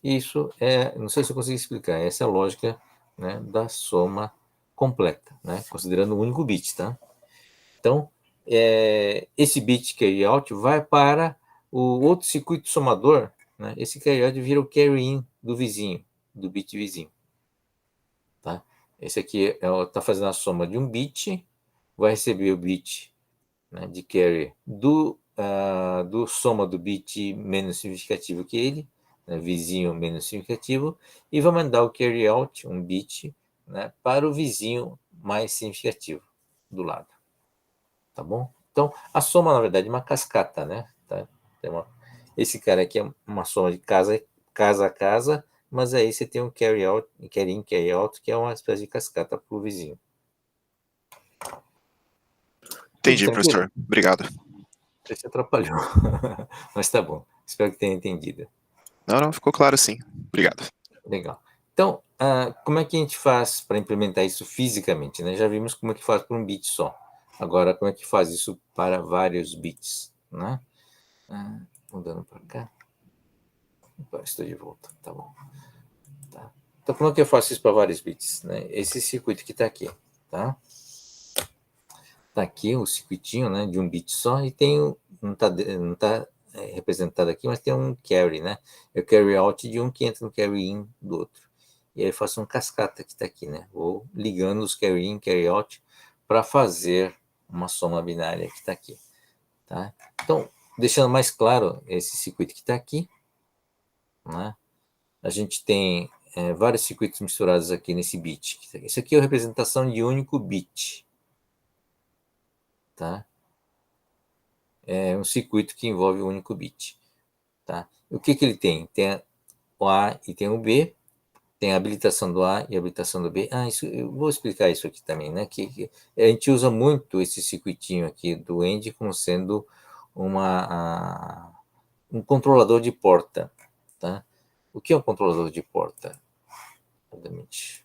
Isso não sei se eu consegui explicar, essa é a lógica, né, da soma completa, né, considerando um único bit. Tá? Então, esse bit carry out vai para o outro circuito somador, né? Esse carry out vira o carry in do vizinho, do bit vizinho. Tá? Esse aqui está fazendo a soma de um bit, vai receber o bit, né, de carry do soma do bit menos significativo que ele, né, vizinho menos significativo, e vai mandar o carry out, um bit, né, para o vizinho mais significativo do lado. Tá bom? Então, a soma, na verdade, é uma cascata, né? Tá? Esse cara aqui é uma soma de casa a casa, mas aí você tem um carry out, carry in, carry out, que é uma espécie de cascata para o vizinho. Entendi, professor. Obrigado. Você se atrapalhou. Mas tá bom. Espero que tenha entendido. Não, ficou claro sim. Obrigado. Legal. Então, como é que a gente faz para implementar isso fisicamente? Né? Já vimos como é que faz para um bit só. Agora, como é que faz isso para vários bits? Né? Mudando para cá. Estou de volta, tá bom. Tá. Então, como é que eu faço isso para vários bits? Né? Esse circuito que está aqui, tá? Está aqui o circuitinho, né, de um bit só, e tem, não tá representado aqui, mas tem um carry, né? É o carry out de um que entra no carry in do outro. E aí eu faço um cascata que está aqui, né? Vou ligando os carry in, carry out para fazer uma soma binária que está aqui, tá? Então, deixando mais claro esse circuito que está aqui, né? A gente tem vários circuitos misturados aqui nesse bit. Isso aqui é a representação de único bit. Tá? É um circuito que envolve um único bit. Tá? O que ele tem? Tem o A e tem o B. Tem a habilitação do A e a habilitação do B. Eu vou explicar isso aqui também. Né? Que a gente usa muito esse circuitinho aqui do END como sendo um controlador de porta. Tá? O que é um controlador de porta? Obviamente.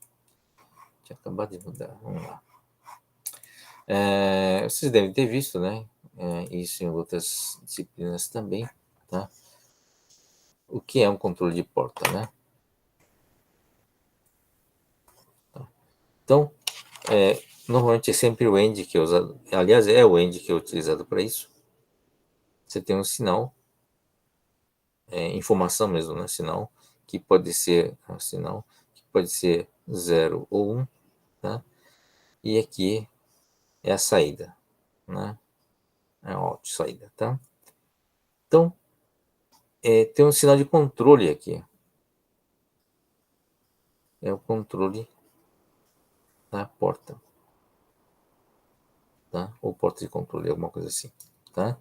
Tinha acabado de mudar. Vamos lá. Vocês devem ter visto, né? Isso em outras disciplinas também, tá? O que é um controle de porta, né? Então, normalmente é sempre o end que é usado. Aliás, é o end que é utilizado para isso. Você tem um sinal, informação mesmo, né? Sinal que pode ser 0 ou 1, tá? E aqui é a saída, né? É a out, saída, tá? Então, tem um sinal de controle aqui. É o controle da porta. Tá? Ou porta de controle, alguma coisa assim. Tá?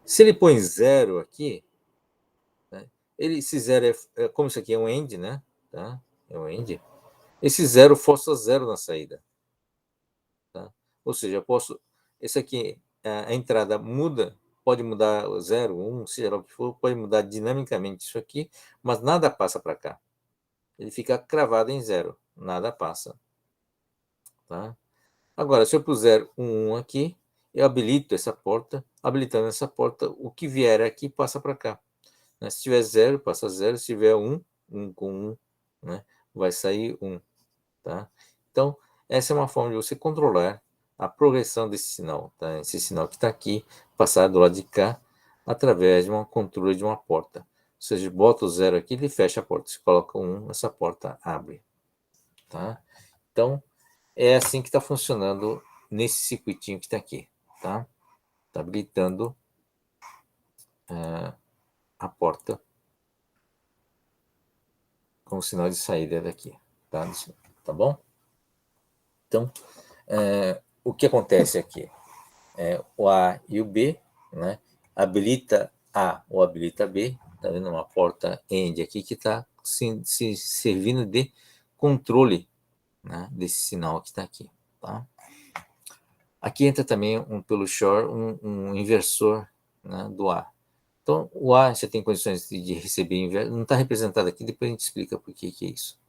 Se ele põe 0 aqui, né? Esse 0 como isso aqui é um end, né? Tá? É um end. Esse 0 força 0 na saída. Tá? Ou seja, eu posso... Esse aqui, a entrada muda, pode mudar 0, 1, seja lá o que for, pode mudar dinamicamente isso aqui, mas nada passa para cá. ele fica cravado em 0, nada passa. Tá? Agora, se eu puser um 1 aqui, eu habilito essa porta, habilitando essa porta, o que vier aqui passa para cá. Né? Se tiver 0, passa 0, se tiver 1, 1 com 1, né? Vai sair 1. Tá? Então, essa é uma forma de você controlar a progressão desse sinal. Tá? Esse sinal que está aqui, passar do lado de cá, através de uma controle de uma porta. Ou seja, bota o 0 aqui, ele fecha a porta. Se coloca 1, essa porta abre. Tá? Então, é assim que está funcionando nesse circuitinho que está aqui. Tá? Está habilitando a porta com o sinal de saída daqui. Tá bom? Então, o que acontece aqui? O A e o B, né? Habilita A ou habilita B, tá vendo uma porta AND aqui que está se servindo de controle, né, desse sinal que está aqui, tá? Aqui entra também pelo shore um inversor, né, do A. Então, o A já tem condições de receber inversor, não está representado aqui, depois a gente explica por que é isso.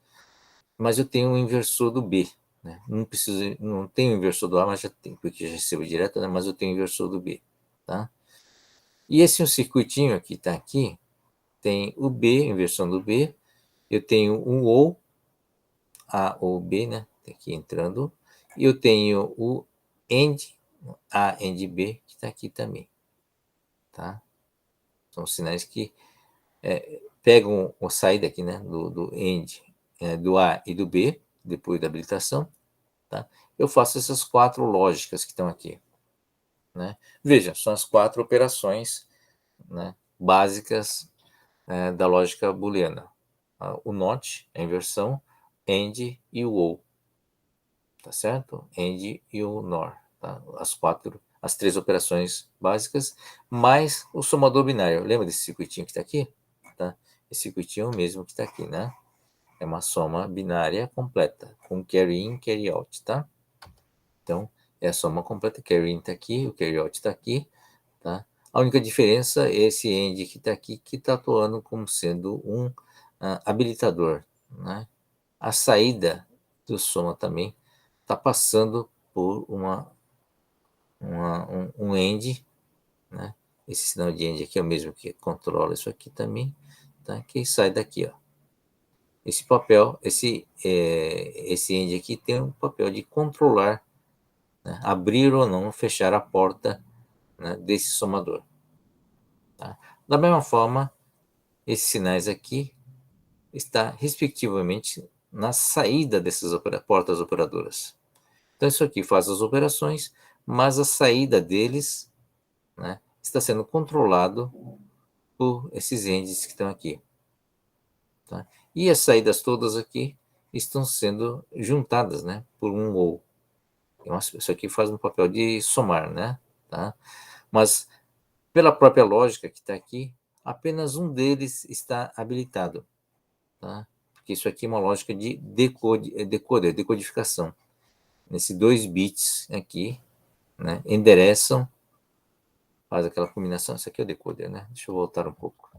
Mas eu tenho um inversor do B, né? Não tenho inversor do A, mas já tenho, porque já recebo direto, né? Mas eu tenho inversor do B, tá? E esse circuitinho que está aqui, tem o B, inversão do B, eu tenho um OU, A ou B, né? Aqui entrando, e eu tenho o AND, A, AND, B, que está aqui também, tá? São sinais que pegam a saída aqui, né? Do AND, do A e do B, depois da habilitação, tá? Eu faço essas 4 lógicas que estão aqui, né? Veja, são as 4 operações, né, básicas da lógica booleana. O NOT, a inversão, AND e o OR. Tá certo? AND e o NOR. Tá? As 3 operações básicas, mais o somador binário. Lembra desse circuitinho que está aqui? Tá? Esse circuitinho é o mesmo que está aqui, né? É uma soma binária completa, com carry in, carry out, tá? Então, é a soma completa, carry in está aqui, o carry out está aqui, tá? A única diferença é esse AND que está aqui, que está atuando como sendo um habilitador, né? A saída do soma também está passando por um AND, né? Esse sinal de AND aqui é o mesmo que controla isso aqui também, tá? Que sai daqui, ó. Esse papel, esse AND aqui tem um papel de controlar, né? Abrir ou não fechar a porta, né, desse somador. Tá? Da mesma forma, esses sinais aqui está respectivamente na saída dessas portas operadoras. Então isso aqui faz as operações, mas a saída deles, né, está sendo controlado por esses índices que estão aqui. Tá? E as saídas todas aqui estão sendo juntadas, né, por um OU. Isso aqui faz um papel de somar, né? Tá? Mas pela própria lógica que está aqui, apenas um deles está habilitado. Tá? Porque isso aqui é uma lógica de decodificação. Nesses 2 bits aqui, né, endereçam, faz aquela combinação. Isso aqui é o decoder, né? Deixa eu voltar um pouco.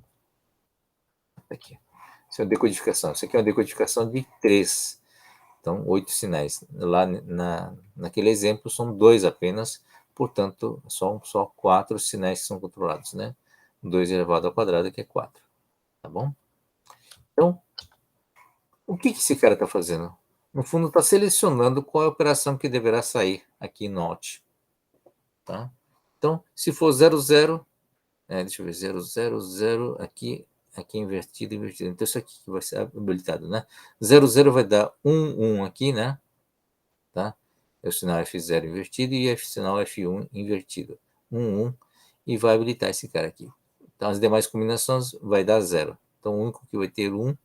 Aqui. Isso é uma decodificação. Isso aqui é uma decodificação de 3. Então, 8 sinais. Lá naquele exemplo, são 2 apenas. Portanto, só 4 sinais que são controlados, né? 2 elevado ao quadrado, que é 4. Tá bom? Então, o que esse cara está fazendo? No fundo, está selecionando qual é a operação que deverá sair aqui no out. Tá? Então, se for 00, deixa eu ver, 000, aqui invertido. Então, isso aqui vai ser habilitado, né? 00 vai dar 1 aqui, né? Tá? É o sinal F0 invertido e o sinal F1 invertido. 1, e vai habilitar esse cara aqui. Então, as demais combinações vai dar 0. Então, o único que vai ter 1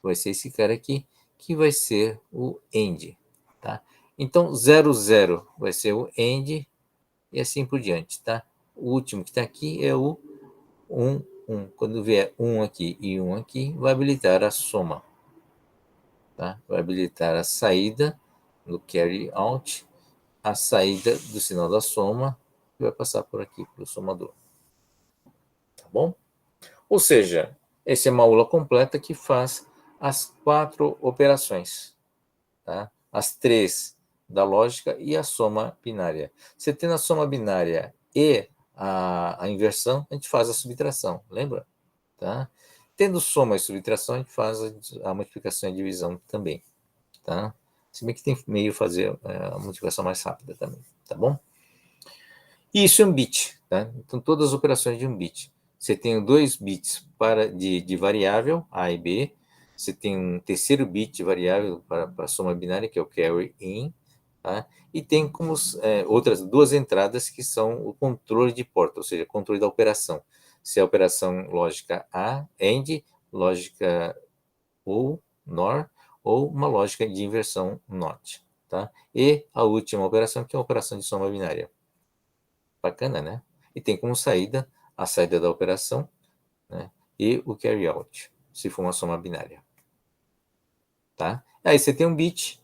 vai ser esse cara aqui, que vai ser o AND. Tá? Então, 00 vai ser o AND e assim por diante. Tá? O último que está aqui é o 1, 1. Quando vier 1 aqui e 1 aqui, vai habilitar a soma. Tá? Vai habilitar a saída do carry out, a saída do sinal da soma, que vai passar por aqui, pelo somador. Tá bom? Ou seja, essa é uma aula completa que faz as 4 operações, tá? As 3 da lógica e a soma binária. Você tendo a soma binária e a inversão, a gente faz a subtração, lembra? Tá? Tendo soma e subtração, a gente faz a multiplicação e divisão também, tá? Se bem que tem meio fazer a multiplicação mais rápida também, tá bom? Isso é um bit, tá? Então, todas as operações de um bit. Você tem 2 bits de variável, A e B. Você tem um terceiro bit de variável para a soma binária, que é o carry in. Tá? E tem como outras 2 entradas que são o controle de porta, ou seja, controle da operação. Se é a operação lógica A, AND, lógica ou NOR, ou uma lógica de inversão NOT. Tá? E a última operação, que é a operação de soma binária. Bacana, né? E tem como saída a saída da operação, né? E o carry out, se for uma soma binária. Tá? Aí você tem um bit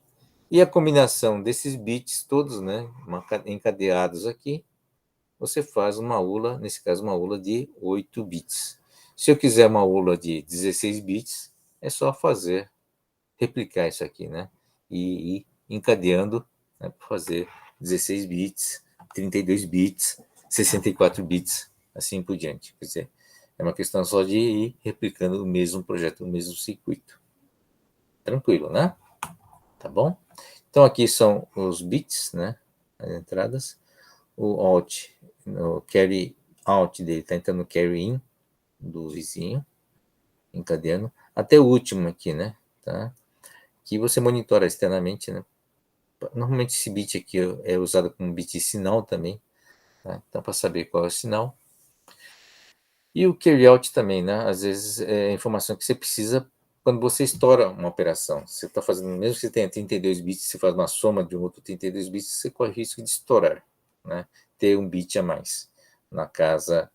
e a combinação desses bits todos, né, encadeados aqui, você faz uma ULA, nesse caso uma ULA de 8 bits. Se eu quiser uma ULA de 16 bits, é só replicar isso aqui, né? E ir encadeando, né, para fazer 16 bits, 32 bits, 64 bits, assim por diante. Quer dizer, é uma questão só de ir replicando o mesmo projeto, o mesmo circuito. Tranquilo, né? Tá bom? Então aqui são os bits, né? As entradas. O out, o carry out dele está entrando no carry in do vizinho, encadeando, até o último aqui, né? Tá? Que você monitora externamente, né? Normalmente esse bit aqui é usado como bit sinal também, tá? Então para saber qual é o sinal. E o carry out também, né? Às vezes é informação que você precisa quando você estoura uma operação. Você está fazendo, mesmo que você tenha 32 bits, você faz uma soma de um outro 32 bits, você corre o risco de estourar, né? Ter um bit a mais na casa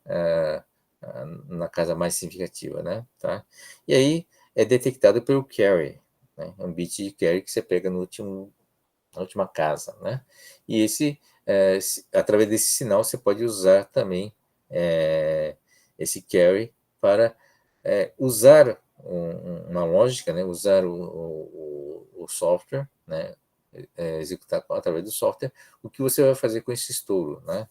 mais significativa, né? Tá? E aí é detectado pelo carry, né? É um bit de carry que você pega na última casa, né? E através desse sinal você pode usar também esse carry para usar uma lógica, né? Usar o software, né? Executar através do software o que você vai fazer com esse estouro, né?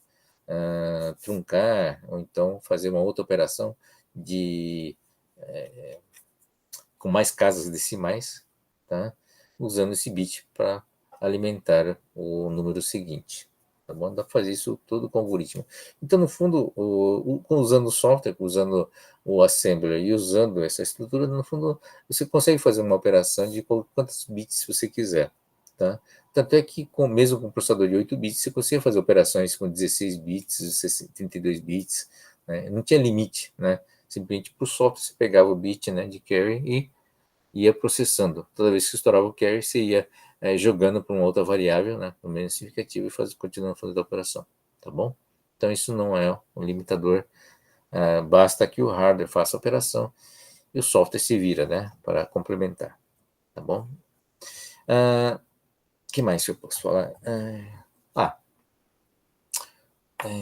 Truncar ou então fazer uma outra operação com mais casas decimais, tá? Usando esse bit para alimentar o número seguinte. Tá bom? Dá para fazer isso tudo com o algoritmo. Então, no fundo, usando o software, usando o assembler e usando essa estrutura, no fundo, você consegue fazer uma operação de quantos bits você quiser. Tá? Tanto é que, mesmo com um processador de 8 bits, você conseguia fazer operações com 16 bits, 32 bits. Né? Não tinha limite. Né? Simplesmente para o software você pegava o bit, né, de carry e ia processando. Toda vez que estourava o carry, você ia jogando para uma outra variável, né, menos significativa, e continuando fazendo a operação. Tá bom? Então, isso não é um limitador. Basta que o hardware faça a operação e o software se vira, né, para complementar. Tá bom? Que mais que eu posso falar?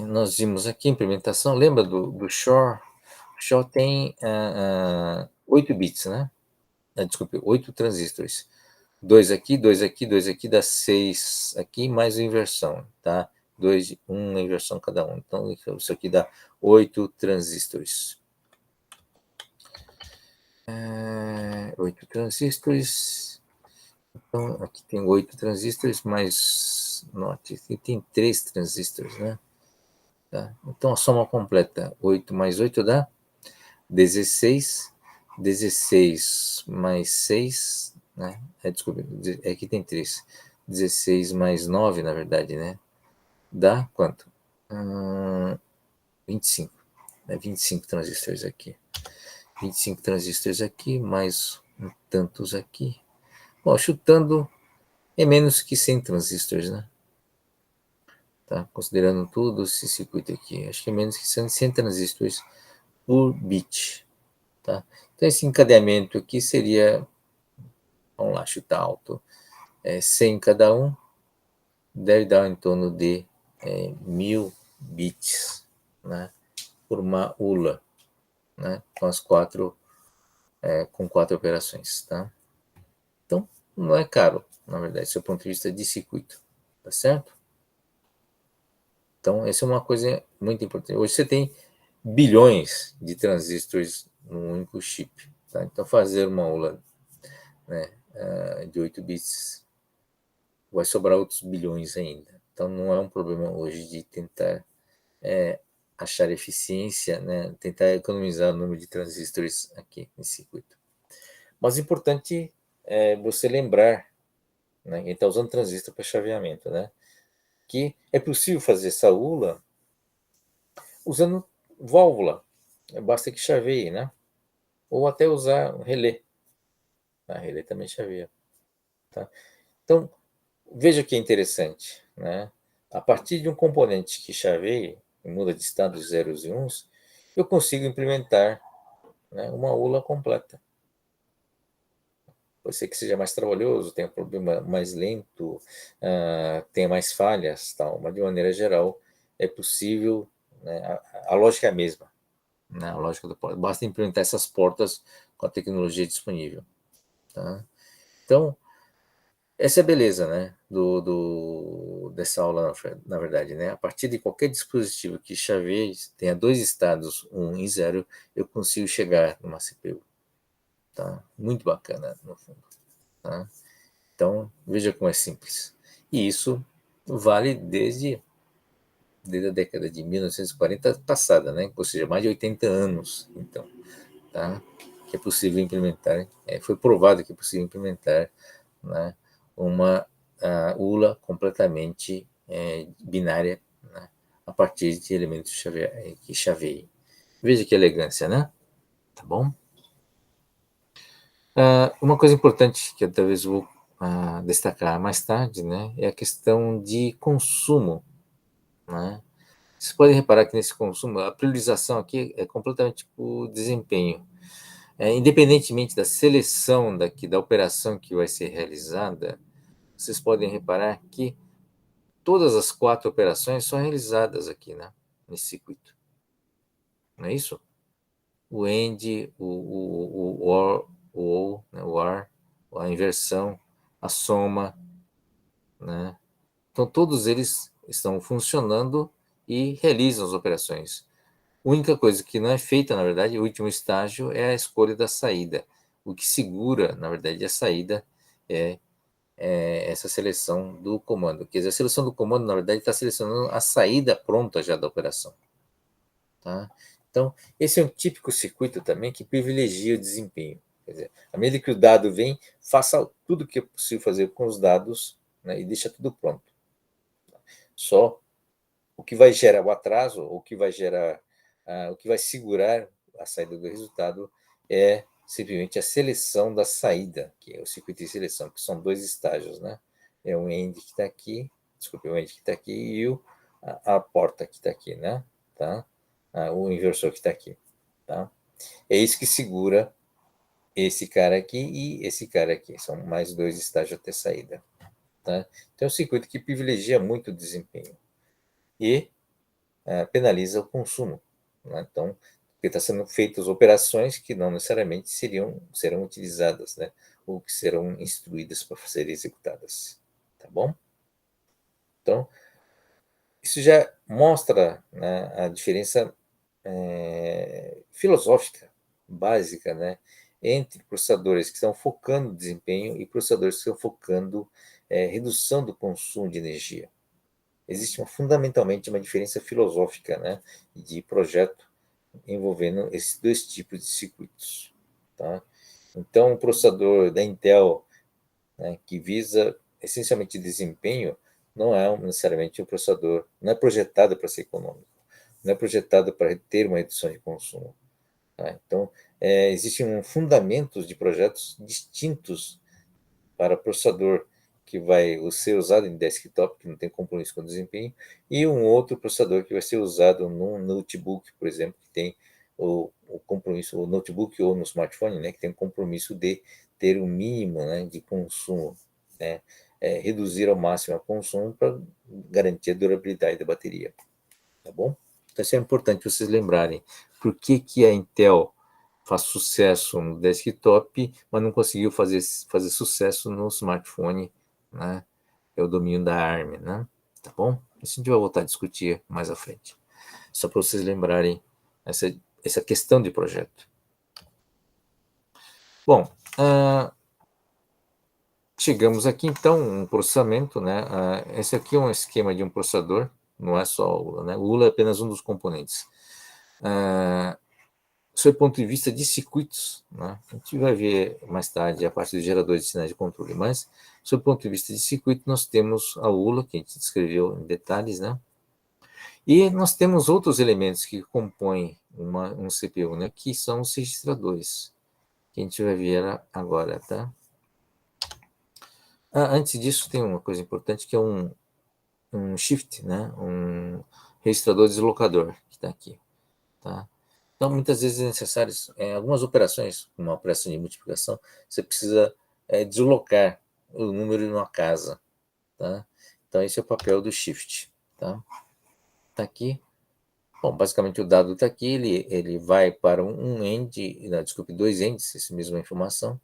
Nós vimos aqui a implementação. Lembra do Shore? O Shore tem 8 bits, né? Desculpe, 8 transistores. 2 aqui, 2 aqui, 2 aqui, dá 6 aqui, mais a inversão, tá? 2, 1 inversão cada um. Então, isso aqui dá 8 transistores. 8 transistores. Então, aqui tem 8 transistores, mais... Note, aqui tem 3 transistores, né? Tá? Então, a soma completa, 8 mais 8 dá 16. 16 mais 6, né? Desculpa, aqui tem 3. 16 mais 9, na verdade, né? Dá quanto? 25. Né? 25 transistores aqui. 25 transistores aqui, mais tantos aqui. Bom, chutando, é menos que 100 transistores, né? Tá? Considerando tudo esse circuito aqui. Acho que é menos que 100 transistores por bit. Tá? Então, esse encadeamento aqui seria, vamos lá, chutar alto, 100 cada um, deve dar em torno de 1000 bits, né, por uma ULA, né, com as 4 com 4 operações, tá? Então, não é caro, na verdade, do ponto de vista de circuito, tá certo? Então, essa é uma coisa muito importante. Hoje você tem bilhões de transistores num único chip, tá? Então, fazer uma aula, né, de 8 bits vai sobrar outros bilhões ainda. Então, não é um problema hoje de tentar achar eficiência, né, tentar economizar o número de transistores aqui nesse circuito. Mas o importante é você lembrar, né, quem está usando transistor para chaveamento, né, que é possível fazer essa ULA usando válvula. Basta que chaveie, né? Ou até usar relé. A relé também chaveia. Tá? Então, veja que é interessante, né? A partir de um componente que chaveie, muda de estado de zeros e uns, eu consigo implementar, né, uma ULA completa. Pode ser que seja mais trabalhoso, tenha um problema mais lento, tenha mais falhas, tal, mas de maneira geral é possível, né, a lógica é a mesma, né, a lógica do porta. Basta implementar essas portas com a tecnologia disponível. Tá? Então, essa é a beleza, né, dessa aula, na verdade, né? A partir de qualquer dispositivo que chaveie, tenha 2 estados, 1 e 0, eu consigo chegar numa CPU. Tá? Muito bacana, no fundo. Tá? Então, veja como é simples. E isso vale desde a década de 1940 passada, né? Ou seja, mais de 80 anos, então, tá? Que é possível implementar, foi provado que é possível implementar, né, uma ULA completamente binária, né, a partir de elementos que chaveiem. Veja que elegância, né? Tá bom? Uma coisa importante que eu talvez vou destacar mais tarde, né, é a questão de consumo, né? Vocês podem reparar que nesse consumo, a priorização aqui é completamente por desempenho. Independentemente da seleção da operação que vai ser realizada, vocês podem reparar que todas as 4 operações são realizadas aqui, né, nesse circuito. Não é isso? O AND, o OR, o OR, né, o OR, a inversão, a soma, né? Então, todos eles estão funcionando e realizam as operações. A única coisa que não é feita, na verdade, o último estágio é a escolha da saída. O que segura, na verdade, a saída é essa seleção do comando. Quer dizer, a seleção do comando, na verdade, está selecionando a saída pronta já da operação. Tá? Então, esse é um típico circuito também que privilegia o desempenho. Quer dizer, à medida que o dado vem, faça tudo o que é possível fazer com os dados, né, e deixa tudo pronto. Só o que vai gerar o atraso, o que vai gerar, o que vai segurar a saída do resultado é simplesmente a seleção da saída, que é o circuito de seleção, que são 2 estágios, né? É o end que está aqui, desculpe, o end que está aqui e a porta que está aqui, né? Tá? O inversor que está aqui, tá? É isso que segura esse cara aqui e esse cara aqui. São mais 2 estágios até saída, tá? Então, é um circuito que privilegia muito o desempenho e penaliza o consumo, né? Então, porque está sendo feitas operações que não necessariamente serão utilizadas, né? Ou que serão instruídas para serem executadas, tá bom? Então, isso já mostra, né, a diferença filosófica básica, né, entre processadores que estão focando no desempenho e processadores que estão focando redução do consumo de energia. Existe fundamentalmente uma diferença filosófica, né, de projeto envolvendo esses 2 tipos de circuitos. Tá? Então, o processador da Intel, né, que visa essencialmente desempenho, não é necessariamente um processador, não é projetado para ser econômico, não é projetado para ter uma redução de consumo. Tá? Então, existem fundamentos de projetos distintos para processador que vai ser usado em desktop, que não tem compromisso com o desempenho, e um outro processador que vai ser usado num notebook, por exemplo, que tem o compromisso, o notebook ou no smartphone, né, que tem o compromisso de ter o mínimo, né, de consumo, né, reduzir ao máximo o consumo para garantir a durabilidade da bateria. Tá bom? Então, isso é importante vocês lembrarem. Por que a Intel faz sucesso no desktop, mas não conseguiu fazer sucesso no smartphone, né? É o domínio da ARM, né? Tá bom? Isso a gente vai voltar a discutir mais à frente. Só para vocês lembrarem essa questão de projeto. Bom, chegamos aqui então, um processamento, né? Esse aqui é um esquema de um processador, não é só o ULA, né? O ULA é apenas um dos componentes. Sob o ponto de vista de circuitos, né? A gente vai ver mais tarde a parte dos geradores de sinais de controle, mas, sob o ponto de vista de circuito, nós temos a ULA, que a gente descreveu em detalhes, né? E nós temos outros elementos que compõem um CPU, né? Que são os registradores, que a gente vai ver agora, tá? Antes disso, tem uma coisa importante, que é um shift, né? Um registrador deslocador, que está aqui, tá? Então, muitas vezes é necessário, algumas operações, uma operação de multiplicação, você precisa deslocar o número em uma casa, tá? Então, esse é o papel do shift, tá? Tá aqui. Bom, basicamente o dado está aqui, ele vai para um end, desculpe, dois ends, essa mesma informação,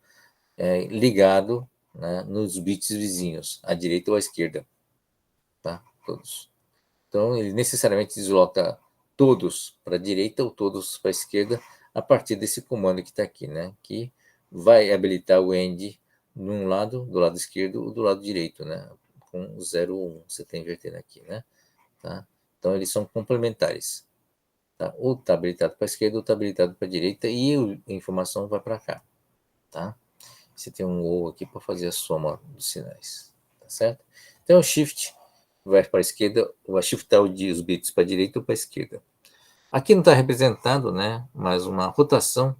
ligado, né, nos bits vizinhos, à direita ou à esquerda, tá? Todos. Então, ele necessariamente desloca todos para a direita ou todos para a esquerda a partir desse comando que está aqui, né? Que vai habilitar o end num lado, do lado esquerdo, ou do lado direito, né? Com 0 ou 1, você está invertendo aqui, né? Tá? Então, eles são complementares. Tá? Ou está habilitado para a esquerda, ou está habilitado para a direita, e a informação vai para cá, tá? Você tem um ou aqui para fazer a soma dos sinais, tá certo? Então, o shift vai para a esquerda, vai shiftar os bits para a direita ou para a esquerda. Aqui não está representado, né? Mas uma rotação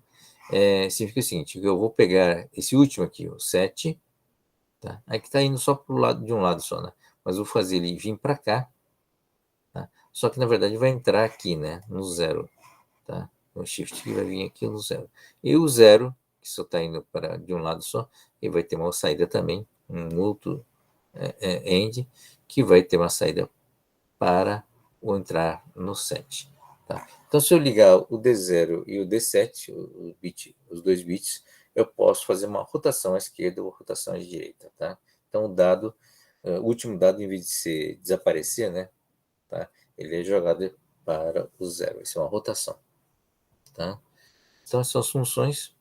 significa o seguinte: eu vou pegar esse último aqui, o 7, tá? Aqui está indo só para o lado de um lado só, né? Mas vou fazer ele vir para cá, tá? Só que na verdade vai entrar aqui, né? No 0, tá? O shift que vai vir aqui no 0. E o 0, que só está indo para de um lado só, ele vai ter uma saída também, um outro end, que vai ter uma saída para o entrar no 7. Tá? Então, se eu ligar o D0 e o D7, os dois bits, eu posso fazer uma rotação à esquerda ou rotação à direita. Tá? Então, o último dado, em vez de desaparecer, né, tá? Ele é jogado para o 0. Isso é uma rotação. Tá? Então, essas são as funções.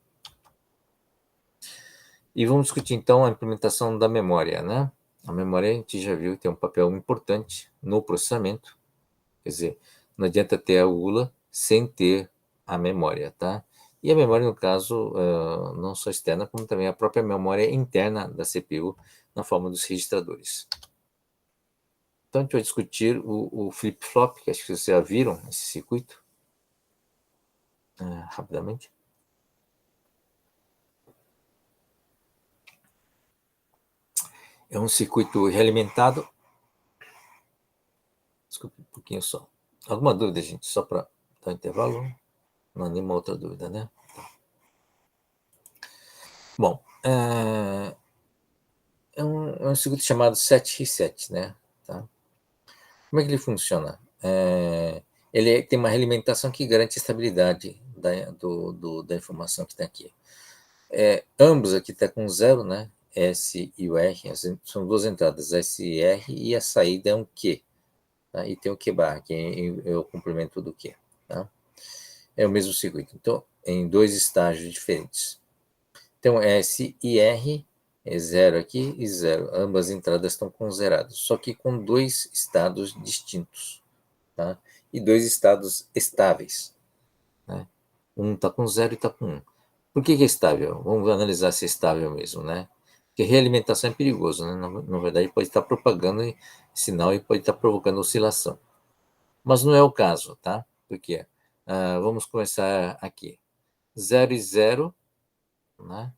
E vamos discutir, então, a implementação da memória. Né? A memória, a gente já viu, tem um papel importante no processamento. Quer dizer, não adianta ter a ULA sem ter a memória, tá? E a memória, no caso, não só externa, como também a própria memória interna da CPU, na forma dos registradores. Então, a gente vai discutir o flip-flop, que acho que vocês já viram esse circuito, rapidamente. É um circuito realimentado. Desculpe um pouquinho só. Alguma dúvida, gente? Só para dar um intervalo? Não, nenhuma outra dúvida, né? Bom, é um circuito chamado set reset, né? Tá? Como é que ele funciona? Ele tem uma realimentação que garante a estabilidade da informação que está aqui. Ambos aqui estão com 0, né? S e o R, são duas entradas, S e R, e a saída é um Q. Tá? E tem o Q barra, que é o complemento do Q. Tá? É o mesmo circuito. Então, em dois estágios diferentes. Então, S e R é 0 aqui e 0. Ambas entradas estão com zerados, só que com dois estados distintos. Tá? E dois estados estáveis. Né? Um está com 0 e está com 1. Por que é estável? Vamos analisar se é estável mesmo, né? Porque realimentação é perigoso, né? Na verdade, pode estar propagando sinal e pode estar provocando oscilação. Mas não é o caso, tá? Por quê? Vamos começar aqui. 0 e 0, né?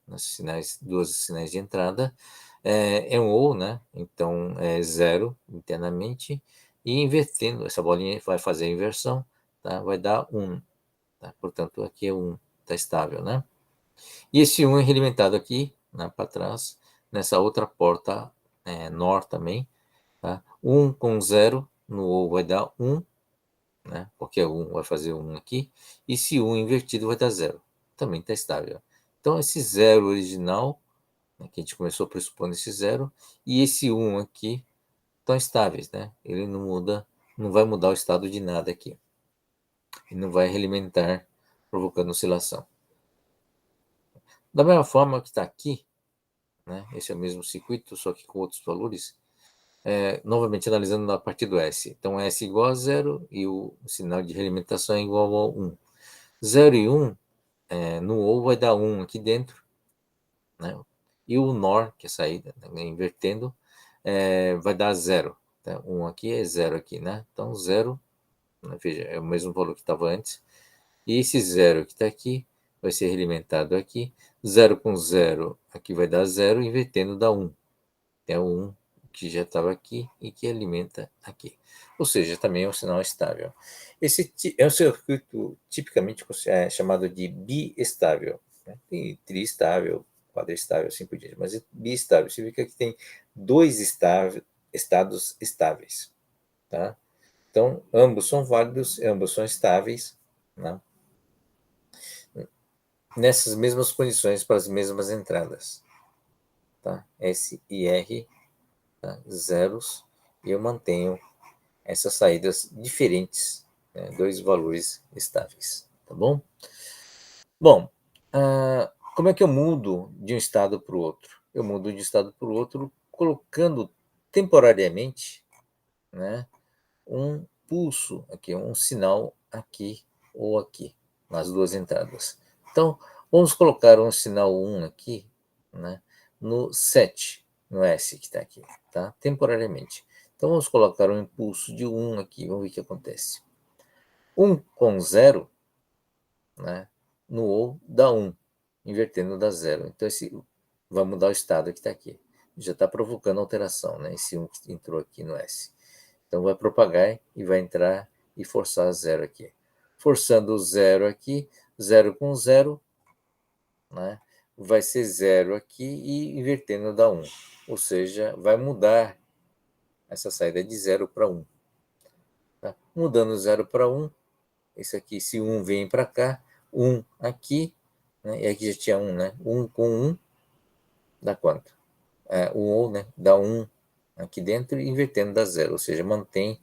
Duas sinais de entrada. É um ou, né? Então, é 0 internamente. E invertendo, essa bolinha vai fazer a inversão, tá? Vai dar 1. Tá? Portanto, aqui é 1, está estável, né? E esse 1 é realimentado aqui, né, para trás, nessa outra porta NOR também. Tá? 1 com 0 no ou vai dar 1, né? Porque 1 vai fazer 1 aqui. E se 1 invertido vai dar 0. também está estável. Então, esse zero original, né, que a gente começou pressupondo esse zero, e esse 1 aqui estão estáveis, né? Ele não muda, não vai mudar o estado de nada aqui. E não vai realimentar, provocando oscilação. Da mesma forma que está aqui, né? Esse é o mesmo circuito, só que com outros valores, novamente analisando a partir do S. Então, S igual a zero e o sinal de realimentação é igual a 1. 0 e 1, no OU vai dar 1 aqui dentro, né? E o NOR, que é a saída, né, invertendo, vai dar 0. Tá? 1 aqui é 0 aqui, né? Então, 0, né, veja, é o mesmo valor que estava antes. E esse 0 que está aqui vai ser realimentado aqui. 0 com 0 aqui vai dar 0, invertendo dá 1. É o 1 que já estava aqui e que alimenta aqui. Ou seja, também é um sinal estável. Esse é um circuito tipicamente chamado de biestável. Né? Tem triestável, quadriestável, assim por diante. Mas biestável significa que tem dois estados estáveis. Tá? Então, ambos são válidos, ambos são estáveis, né? Nessas mesmas condições para as mesmas entradas. Tá? S e R, tá? Zeros, e eu mantenho essas saídas diferentes, né? Dois valores estáveis. Tá bom? Bom, como é que eu mudo de um estado para o outro? Eu mudo de um estado para o outro colocando temporariamente, né, um pulso aqui, um sinal aqui ou aqui, nas duas entradas. Então, vamos colocar um sinal 1 aqui, né, no 7, no S que está aqui, tá? Temporariamente. Então, vamos colocar um impulso de 1 aqui, vamos ver o que acontece. 1 com 0, né, no OU dá 1, invertendo dá 0. Então, esse vai mudar o estado que está aqui. Já está provocando alteração, né? Esse 1 que entrou aqui no S. Então, vai propagar e vai entrar e forçar 0 aqui. Forçando o 0 aqui, 0 com 0, né, vai ser 0 aqui e invertendo dá 1. Ou seja, vai mudar essa saída de 0 para 1. Tá? Mudando 0 para 1, esse aqui, se 1 vem para cá, 1 aqui, né, e aqui já tinha 1, né? 1 com 1 dá quanto? 1 ou, né? Dá 1 aqui dentro e invertendo dá 0. Ou seja, mantém.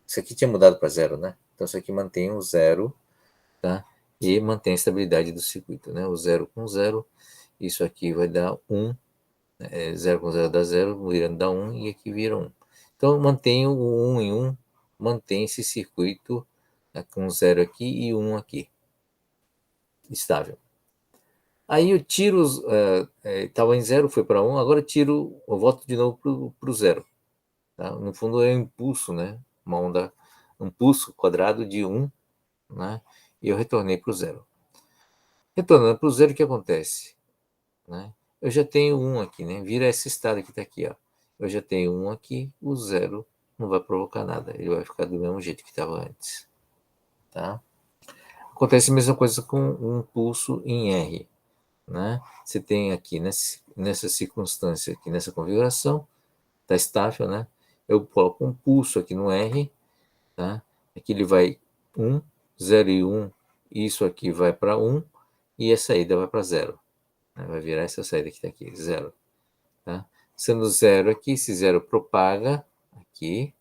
Isso aqui tinha mudado para 0, né? Então, isso aqui mantém o 0, tá? E mantém a estabilidade do circuito, né? O 0 com 0, isso aqui vai dar 1, 0 com 0 dá 0, virando dá 1, e aqui vira 1. Então, mantém o 1 em 1, mantém esse circuito, né, com 0 aqui e 1 aqui, estável. Aí eu tiro, estava em 0, foi para 1, agora eu volto de novo para o 0. Tá? No fundo é um impulso, né? Uma onda, um pulso quadrado de 1, né? E eu retornei para o 0. Retornando para o 0, o que acontece? Né? Eu já tenho 1 aqui, né? Vira esse estado que está aqui, ó. Eu já tenho 1 aqui, o 0 não vai provocar nada, ele vai ficar do mesmo jeito que estava antes. Tá? Acontece a mesma coisa com um pulso em R. Né? Você tem aqui nessa circunstância, aqui nessa configuração, está estável, né? Eu coloco um pulso aqui no R, tá? Aqui ele vai 1, 0 e 1, isso aqui vai para 1, e a saída vai para 0. Né? Vai virar essa saída que está aqui, 0. Tá? Sendo 0 aqui, esse 0 propaga aqui,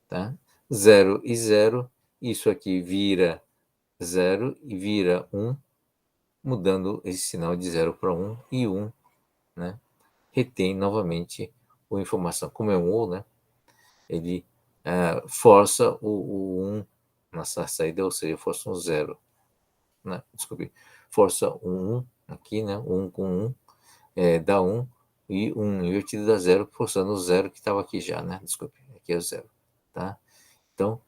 tá? 0 e 0, isso aqui vira 0 e vira 1, mudando esse sinal de 0 para 1 e 1, né? Retém novamente a informação. Como é um ou, né? Ele força o 1 nessa saída, ou seja, força um 0. Né? Desculpe, força um 1 aqui, né? 1 com 1 dá 1 e 1 invertido dá 0, forçando o 0 que estava aqui já, né? Desculpe, aqui é o 0. Tá? Então,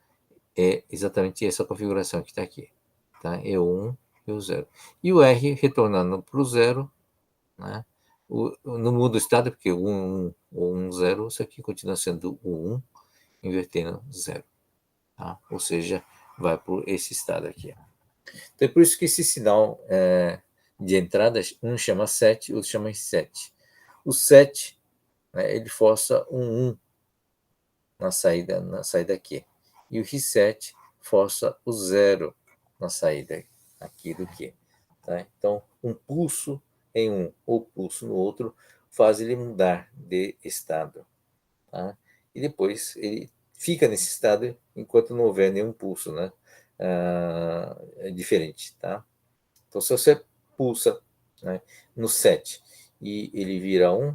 é exatamente essa configuração que está aqui. Tá? É o 1 e o 0. E o R retornando para o 0, né? Não muda o estado, porque o 1 ou 1, 0, isso aqui continua sendo o 1, invertendo 0. Tá? Ou seja, vai por esse estado aqui. Então é por isso que esse sinal de entradas, um chama 7, outro chama 7. O 7, né, ele força um 1 na saída aqui. E o reset força o 0 na saída aqui do Q. Tá? Então, um pulso em um ou pulso no outro faz ele mudar de estado. Tá? E depois ele fica nesse estado enquanto não houver nenhum pulso, né? É diferente. Tá? Então, se você pulsa, né, no 7 e ele vira um,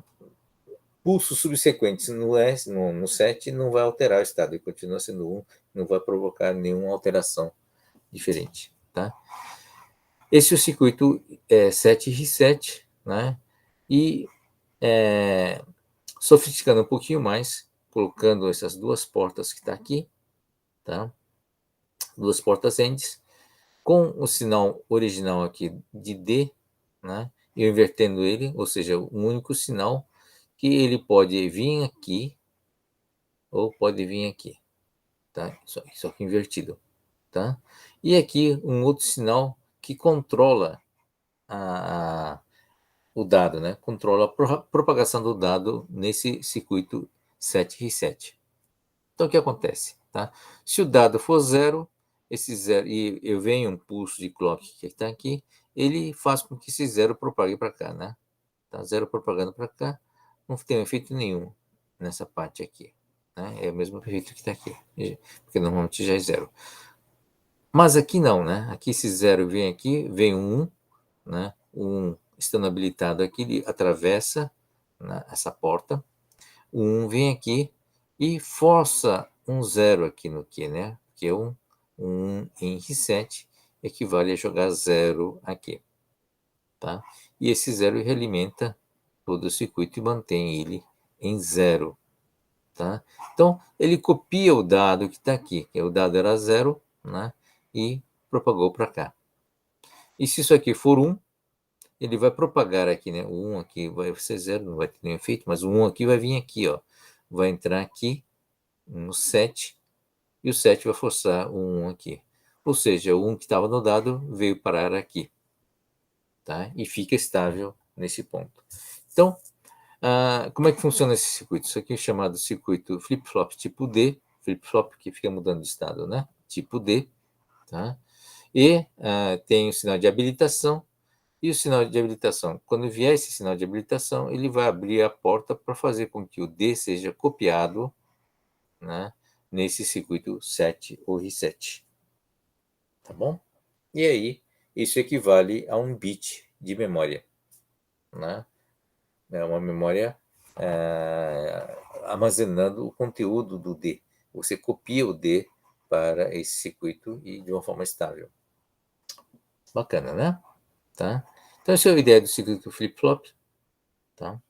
pulsos subsequentes no 7 não vai alterar o estado, ele continua sendo 1, não vai provocar nenhuma alteração diferente. Tá? Esse é o circuito 7 reset, né? E sofisticando um pouquinho mais, colocando essas duas portas que está aqui, tá? Duas portas ends, com o sinal original aqui de D, né? E invertendo ele, ou seja, um único sinal que ele pode vir aqui ou pode vir aqui, tá? Só que invertido, tá? E aqui um outro sinal que controla o dado, né? Controla a propagação do dado nesse circuito 7 reset. Então, o que acontece? Tá? Se o dado for zero, esse zero, e eu venho um pulso de clock que está aqui, ele faz com que esse zero propague para cá, né? Tá? Zero propagando para cá, não tem efeito nenhum nessa parte aqui. Né? É o mesmo efeito que está aqui, porque normalmente já é zero. Mas aqui não, né? Aqui esse zero vem aqui, vem um 1, né? O 1 estando habilitado aqui, ele atravessa, né, essa porta. O 1 vem aqui e força um 0 aqui no Q, né? Porque um 1 em reset equivale a jogar 0 aqui. Tá? E esse 0 realimenta todo o circuito e mantém ele em 0. Tá? Então, ele copia o dado que está aqui, que o dado era 0, né? E propagou para cá. E se isso aqui for 1, ele vai propagar aqui, né? O 1 aqui vai ser 0, não vai ter nenhum efeito, mas o 1 aqui vai vir aqui, ó. Vai entrar aqui no 7, e o 7 vai forçar o 1 aqui. Ou seja, o 1 que estava no dado veio parar aqui. Tá? E fica estável nesse ponto. Então, como é que funciona esse circuito? Isso aqui é chamado circuito flip-flop tipo D, flip-flop que fica mudando de estado, né? Tipo D, tá? E tem o sinal de habilitação, e o sinal de habilitação, quando vier esse sinal de habilitação, ele vai abrir a porta para fazer com que o D seja copiado, né, nesse circuito set ou reset. Tá bom? E aí, isso equivale a um bit de memória. Né? É uma memória armazenando o conteúdo do D. Você copia o D para esse circuito e de uma forma estável. Bacana, né? Tá? Então, essa é a ideia do circuito flip-flop. Tá?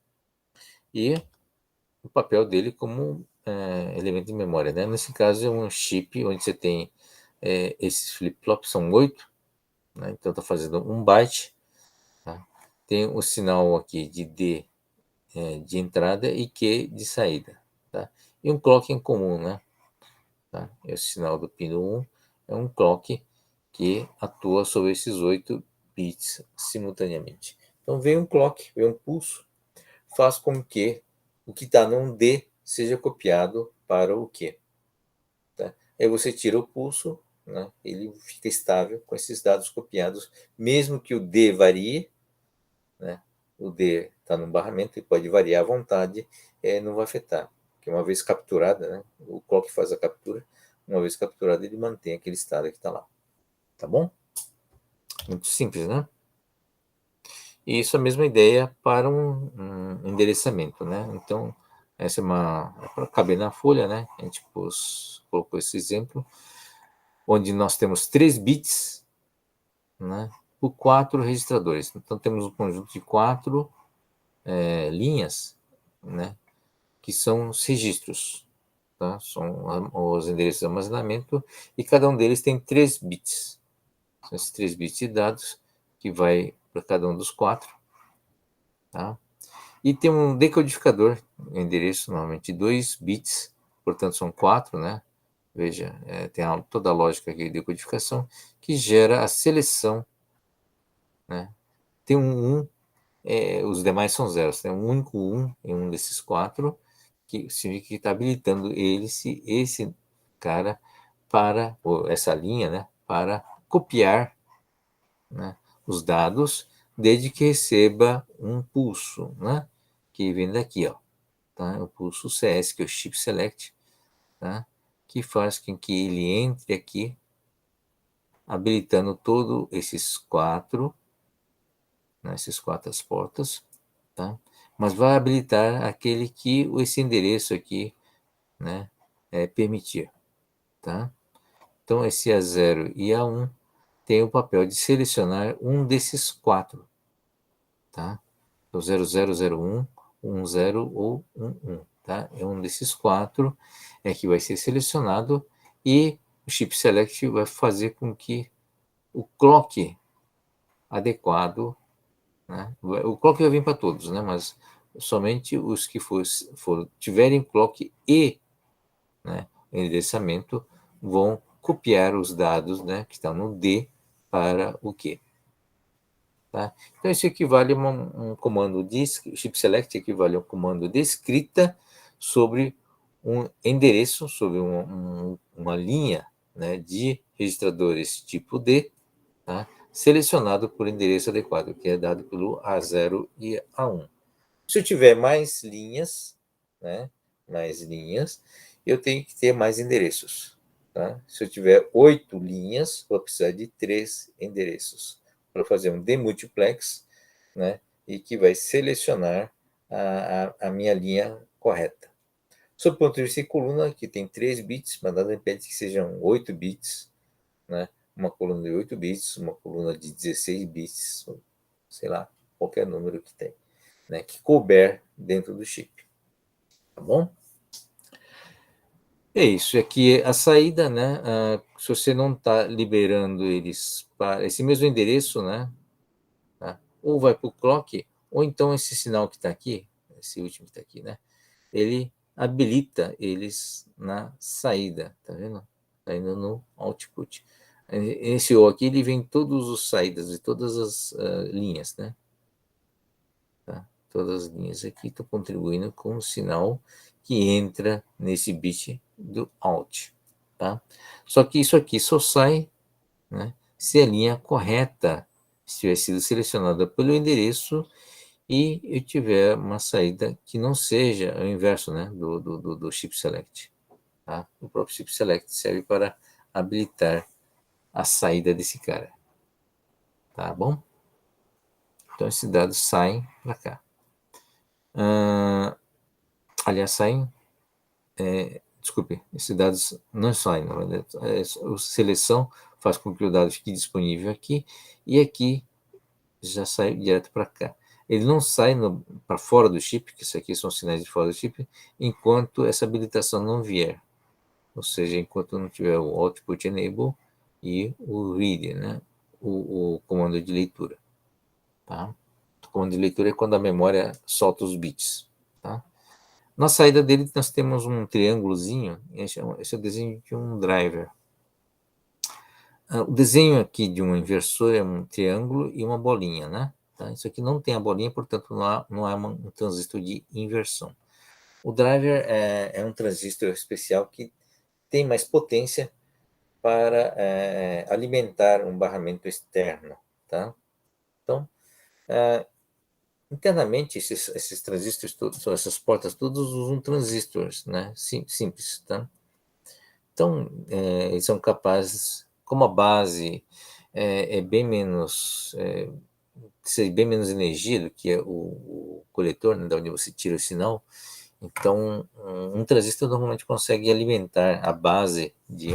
E o papel dele como elemento de memória. Né? Nesse caso, é um chip onde você tem esses flip-flops, são 8. Né? Então, está fazendo 1 byte. Tá? Tem o sinal aqui de D de entrada e Q de saída. Tá? E um clock em comum, né? Tá? É o sinal do pino 1, é um clock que atua sobre esses 8 bits simultaneamente. Então vem um clock, vem um pulso, faz com que o que está num D seja copiado para o Q. Tá? Aí você tira o pulso, né? Ele fica estável com esses dados copiados, mesmo que o D varie, né? O D está no barramento e pode variar à vontade, não vai afetar. Porque uma vez capturada, né? O clock faz a captura, uma vez capturado ele mantém aquele estado que está lá. Tá bom? Muito simples, né? E isso é a mesma ideia para um endereçamento, né? Então, essa é para caber na folha, né? A gente colocou esse exemplo, onde nós temos 3 bits, né? Por 4 registradores. Então, temos um conjunto de 4 linhas, né? Que são os registros, tá? São os endereços de armazenamento, e cada um deles tem 3 bits. São esses 3 bits de dados que vai para cada um dos 4. Tá? E tem um decodificador, endereço normalmente 2 bits, portanto são 4, né? Veja, tem toda a lógica aqui de decodificação, que gera a seleção, né? Tem um 1, os demais são zeros, tem um único 1 em um desses 4, que significa que está habilitando esse cara para, ou essa linha, né? Para copiar, né, os dados, desde que receba um pulso, né? Que vem daqui, ó, tá? O pulso CS, que é o chip select, tá? Que faz com que ele entre aqui, habilitando todos esses quatro, né? Essas quatro portas, tá? Mas vai habilitar aquele que esse endereço aqui, né? Permitir, tá? Então, esse A0 e A1 tem o papel de selecionar um desses quatro, tá? O 0001, 10 ou 11, tá? É um desses quatro que vai ser selecionado e o chip select vai fazer com que o clock adequado, né? O clock vai vir para todos, né? Mas somente os que tiverem clock e, né, endereçamento vão copiar os dados, né, que estão no D para o Q. Tá? Então, isso equivale a um comando de chip select equivale a um comando de escrita sobre um endereço, sobre uma linha, né, de registradores tipo D, tá? Selecionado por endereço adequado, que é dado pelo A0 e A1. Se eu tiver mais linhas, né, eu tenho que ter mais endereços. Tá? Se eu tiver 8 linhas, vou precisar de 3 endereços para fazer um demultiplex, né, e que vai selecionar a minha linha correta. Sob o ponto de vista de coluna, que tem 3 bits, mas nada impede que sejam 8 bits, né, uma coluna de 8 bits, uma coluna de 16 bits, sei lá, qualquer número que tem, né, que couber dentro do chip. Tá bom? É isso, aqui a saída, né? Se você não está liberando eles para esse mesmo endereço, né? Tá? Ou vai para o clock, ou então esse sinal que está aqui, esse último que está aqui, né? Ele habilita eles na saída, tá vendo? Tá indo no output. Esse O aqui, ele vem todas as saídas de todas as linhas, né? Tá? Todas as linhas aqui estão contribuindo com o sinal que entra nesse bit do out. Tá? Só que isso aqui só sai, né, se a linha correta estiver sido selecionada pelo endereço e eu tiver uma saída que não seja o inverso, né, do chip select. Tá? O próprio chip select serve para habilitar a saída desse cara. Tá bom? Então esses dados saem para cá. Aliás, saem. Desculpe, esses dados não saem, na verdade. A seleção faz com que o dado fique disponível aqui e aqui já sai direto para cá. Ele não sai para fora do chip, que isso aqui são sinais de fora do chip, enquanto essa habilitação não vier. Ou seja, enquanto não tiver o output enable e o read, né? O comando de leitura. Tá? O comando de leitura é quando a memória solta os bits. Tá? Na saída dele, nós temos um triângulozinho, esse é o desenho de um driver. O desenho aqui de um inversor é um triângulo e uma bolinha, né? Tá? Isso aqui não tem a bolinha, portanto, não há um transistor de inversão. O driver é um transistor especial que tem mais potência para alimentar um barramento externo. Tá? Então, internamente, esses transistores todos, essas portas todas usam transistores, né? Simples, tá? Então, eles são capazes, como a base é bem menos, bem menos energia do que o coletor, né, de onde você tira o sinal, então um transistor normalmente consegue alimentar a base de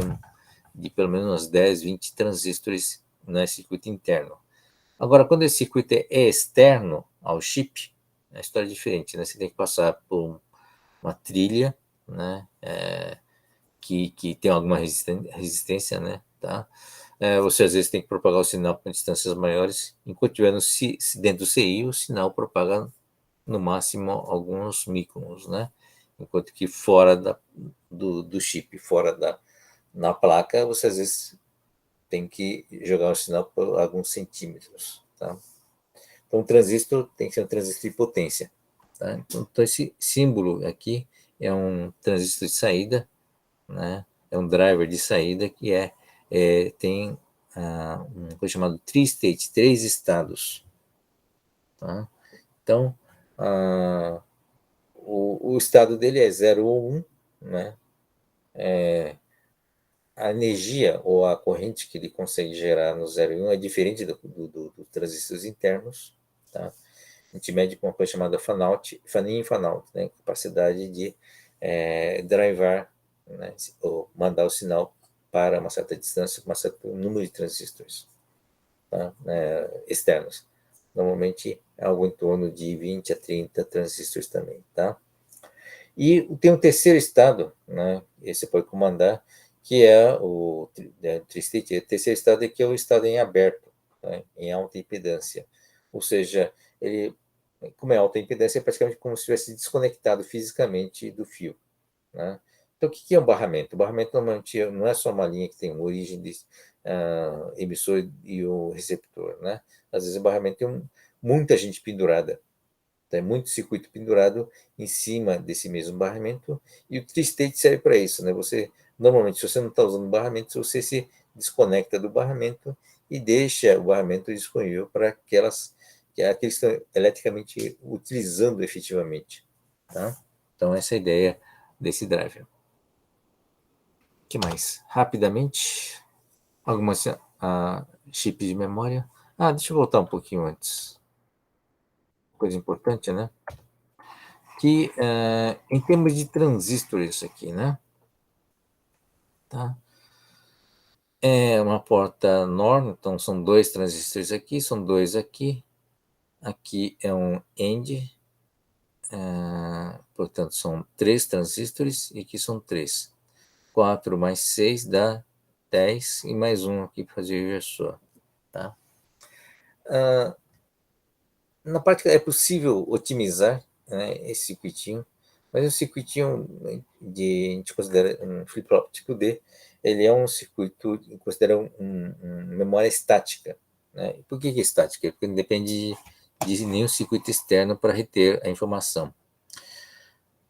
pelo menos umas 10, 20 transistores no circuito interno. Agora, quando esse circuito é externo ao chip, a história é diferente, né? Você tem que passar por uma trilha, né? Que tem alguma resistência, né? Tá? Você às vezes tem que propagar o sinal para distâncias maiores. Enquanto estiver dentro do CI, o sinal propaga no máximo alguns microns, né? Enquanto que fora do chip, na placa, você às vezes tem que jogar o sinal por alguns centímetros, tá? Então, o transistor tem que ser um transistor de potência. Tá? Então, esse símbolo aqui é um transistor de saída, né? É um driver de saída que tem uma coisa chamada tri-state, 3 estados. Tá? Então, o estado dele é 0 ou 1, né? A energia ou a corrente que ele consegue gerar no 0 e 1 é diferente dos transistores internos. Tá? A gente mede com uma coisa chamada fan-in e fan-out, né? Capacidade de drivar, né? Ou mandar o sinal para uma certa distância com um certo número de transistores, tá? Externos. Normalmente é algo em torno de 20 a 30 transistores também. Tá? E tem um terceiro estado, né? Esse você pode comandar, que é o tri-state. O terceiro estado é que é o estado em aberto, né? Em alta impedância. Ou seja, ele, como é alta impedância, é praticamente como se estivesse desconectado fisicamente do fio. Né? Então, o que é um barramento? O barramento normalmente não é só uma linha que tem uma origem de emissor e o receptor. Né? Às vezes o barramento tem muita gente pendurada. Tem muito circuito pendurado em cima desse mesmo barramento, e o tri-state serve para isso. Né? Normalmente, se você não está usando o barramento, você se desconecta do barramento e deixa o barramento disponível para aqueles que estão eletricamente utilizando efetivamente. Tá? Então, essa é a ideia desse driver. O que mais? Rapidamente, algumas chips de memória. Deixa eu voltar um pouquinho antes. Coisa importante, né? Que em termos de transistor isso aqui, né? Tá? É uma porta NOR, então são 2 transistores aqui, são 2 aqui. Aqui é um AND, portanto são 3 transistores e aqui são 3. 4 mais 6 dá 10 e mais um aqui para fazer o inversor. Tá? Na prática é possível otimizar, né, esse circuitinho, mas o circuitinho a gente considera um flip-flop tipo D, ele é um circuito considerado uma memória estática. Né? Por que é estática? Porque não depende de nenhum circuito externo para reter a informação.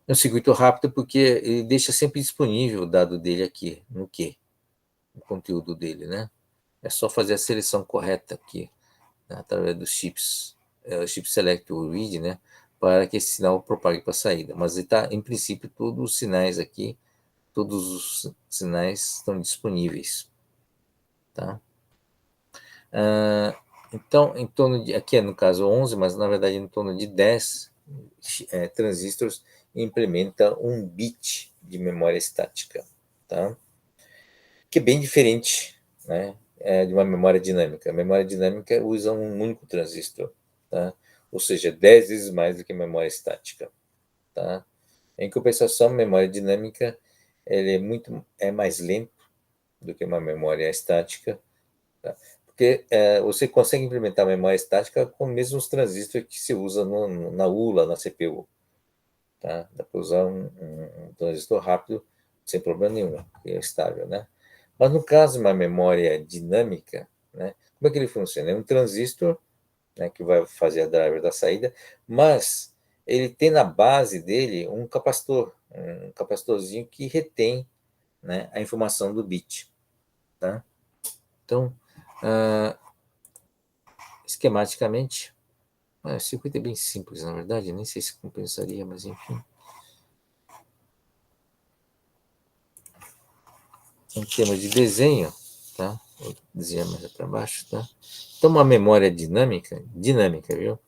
É um circuito rápido porque ele deixa sempre disponível o dado dele aqui, no conteúdo dele. Né? É só fazer a seleção correta aqui, né, através dos chips. O chip select ou read, né, para que esse sinal propague para a saída. Mas ele tá, em princípio, todos os sinais aqui, todos os sinais estão disponíveis. Tá? Então, em torno de, aqui é no caso 11, mas na verdade em torno de 10 transistores implementa 1 bit de memória estática. Tá? Que é bem diferente, né, de uma memória dinâmica. A memória dinâmica usa um único transistor. Tá? Ou seja, 10 vezes mais do que a memória estática. Tá? Em compensação, a memória dinâmica ele é mais lento do que uma memória estática, tá? Porque você consegue implementar a memória estática com os mesmos transistores que se usa na ULA, na CPU. Tá? Dá para usar um transistor rápido sem problema nenhum, que é estável. Né? Mas no caso de uma memória dinâmica, né, como é que ele funciona? É um transistor, né, que vai fazer a driver da saída, mas ele tem na base dele um capacitorzinho que retém, né, a informação do bit. Tá? Então, esquematicamente, o circuito é bem simples, na verdade, nem sei se compensaria, mas enfim. Em termos de desenho, tá? Vou desenhar mais para baixo, tá? Então, uma memória dinâmica, viu?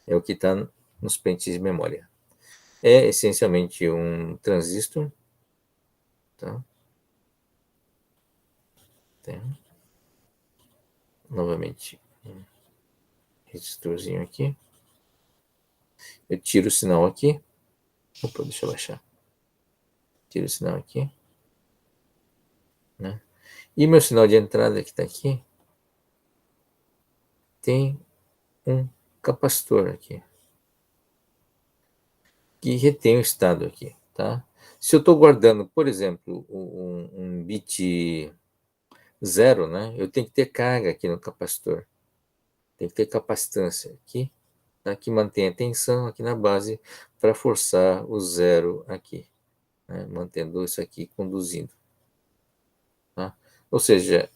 É o que está nos pentes de memória. É essencialmente um transistor, tá? Novamente, um resistorzinho aqui. Eu tiro o sinal aqui. Opa, deixa eu baixar. Tiro o sinal aqui. Né? E meu sinal de entrada que está aqui tem um capacitor aqui que retém o estado aqui, tá? Se eu estou guardando, por exemplo, um bit 0, né? Eu tenho que ter carga aqui no capacitor. Tem que ter capacitância aqui, tá? Que mantém a tensão aqui na base para forçar o 0 aqui, né? Mantendo isso aqui conduzindo. Tá? Ou seja,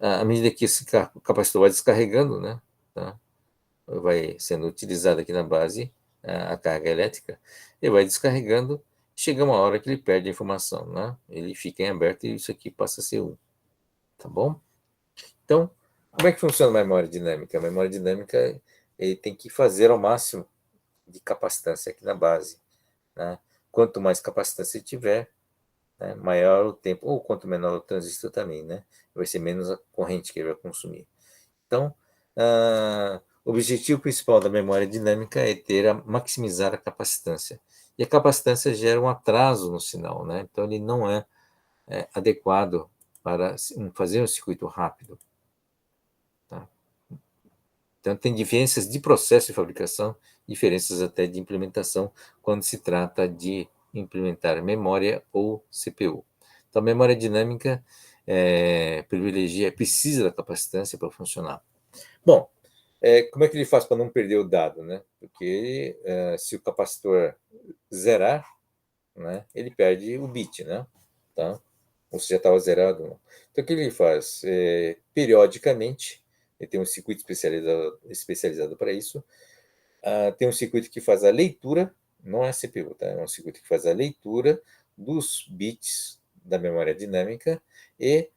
À medida que esse capacitor vai descarregando, né, tá, vai sendo utilizado aqui na base a carga elétrica, ele vai descarregando, chega uma hora que ele perde a informação, né? Ele fica em aberto e isso aqui passa a ser 1, tá bom? Então, como é que funciona a memória dinâmica? A memória dinâmica, ele tem que fazer ao máximo de capacitância aqui na base, né? Quanto mais capacitância tiver, né, maior o tempo, ou quanto menor o transistor também, né? Vai ser menos a corrente que ele vai consumir. Então, o objetivo principal da memória dinâmica é maximizar a capacitância. E a capacitância gera um atraso no sinal, né? Então, ele não é adequado para fazer um circuito rápido. Tá? Então, tem diferenças de processo de fabricação, diferenças até de implementação, quando se trata de implementar memória ou CPU. Então, a memória dinâmica precisa da capacitância para funcionar. Bom, como é que ele faz para não perder o dado, né? Porque se o capacitor zerar, né, ele perde o bit, né? Tá? Ou se já estava zerado. Não. Então, o que ele faz? Periodicamente, ele tem um circuito especializado para isso. Tem um circuito que faz a leitura, não é CPU, tá? É um circuito que faz a leitura dos bits da memória dinâmica e,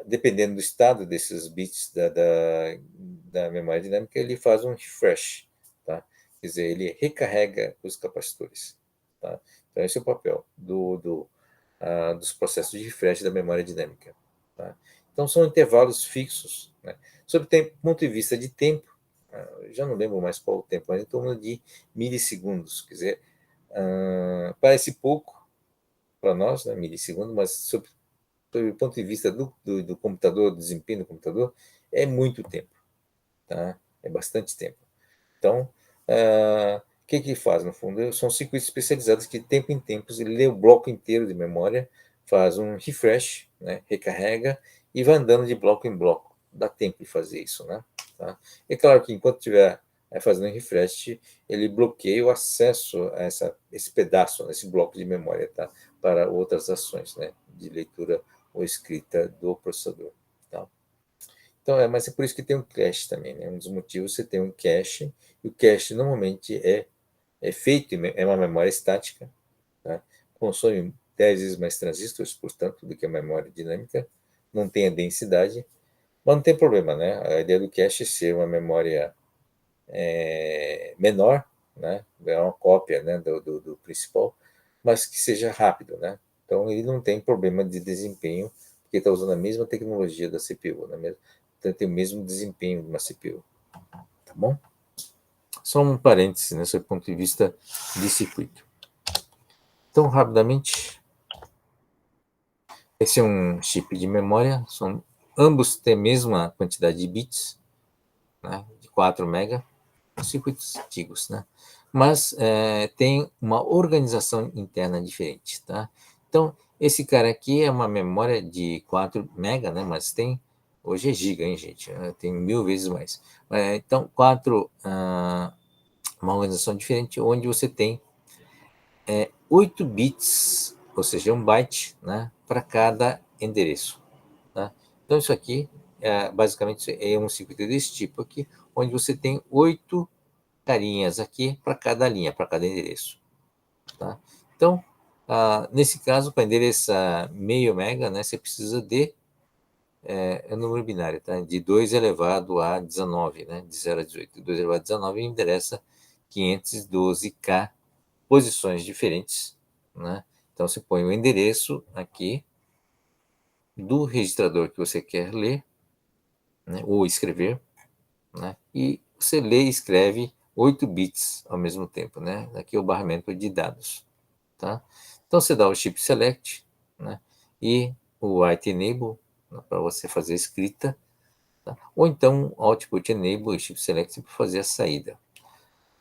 dependendo do estado desses bits da memória dinâmica, ele faz um refresh, tá? Quer dizer, ele recarrega os capacitores. Tá? Então, esse é o papel dos processos de refresh da memória dinâmica. Tá? Então, são intervalos fixos. Né? Sob o ponto de vista de tempo, já não lembro mais qual o tempo, mas em torno de milissegundos. Quer dizer, parece pouco para nós, né, milissegundos, mas sob o ponto de vista do computador, do desempenho do computador, é muito tempo. Tá? É bastante tempo. Então, o que faz, no fundo? São circuitos especializados que, de tempo em tempo, ele lê o bloco inteiro de memória, faz um refresh, né, recarrega e vai andando de bloco em bloco. Dá tempo de fazer isso, né? Tá? É claro que, enquanto estiver fazendo um refresh, ele bloqueia o acesso a esse pedaço, esse bloco de memória, tá? Para outras ações, né, de leitura ou escrita do processador. Tá? Então, mas é por isso que tem um cache também, né? Um dos motivos você tem um cache, e o cache normalmente é feito, é uma memória estática, tá? Consome 10 vezes mais transistores, portanto, do que a memória dinâmica, não tem a densidade, mas não tem problema, né? A ideia do cache é ser uma memória menor, né? É uma cópia, né, do principal, mas que seja rápido, né? Então, ele não tem problema de desempenho, porque está usando a mesma tecnologia da CPU, né? Então, tem o mesmo desempenho de uma CPU. Tá bom? Só um parêntese, né, sob o ponto de vista de circuito. Então, rapidamente, esse é um chip de memória, ambos têm a mesma quantidade de bits, né, de 4 MB, circuitos antigos, né? Mas tem uma organização interna diferente, tá? Então, esse cara aqui é uma memória de 4 MB, né? Mas hoje é giga, hein, gente? Tem 1000 vezes mais. Então, uma organização diferente, onde você tem 8 bits, ou seja, 1 byte, né? Para cada endereço, tá? Então, isso aqui, basicamente, é um circuito desse tipo aqui, onde você tem 8 carinhas aqui para cada linha, para cada endereço. Tá? Então, nesse caso, para endereçar meio mega, né, você precisa de número binário, tá? De 2 elevado a 19, né? De 0 a 18. 2 elevado a 19 endereça 512K posições diferentes, né? Então, você põe o endereço aqui do registrador que você quer ler, né, ou escrever, né? E você lê e escreve 8 bits ao mesmo tempo, né? Aqui é o barramento de dados, tá? Então você dá o chip select, né? E o write enable, né, para você fazer a escrita, tá? Ou então output enable e chip select para fazer a saída.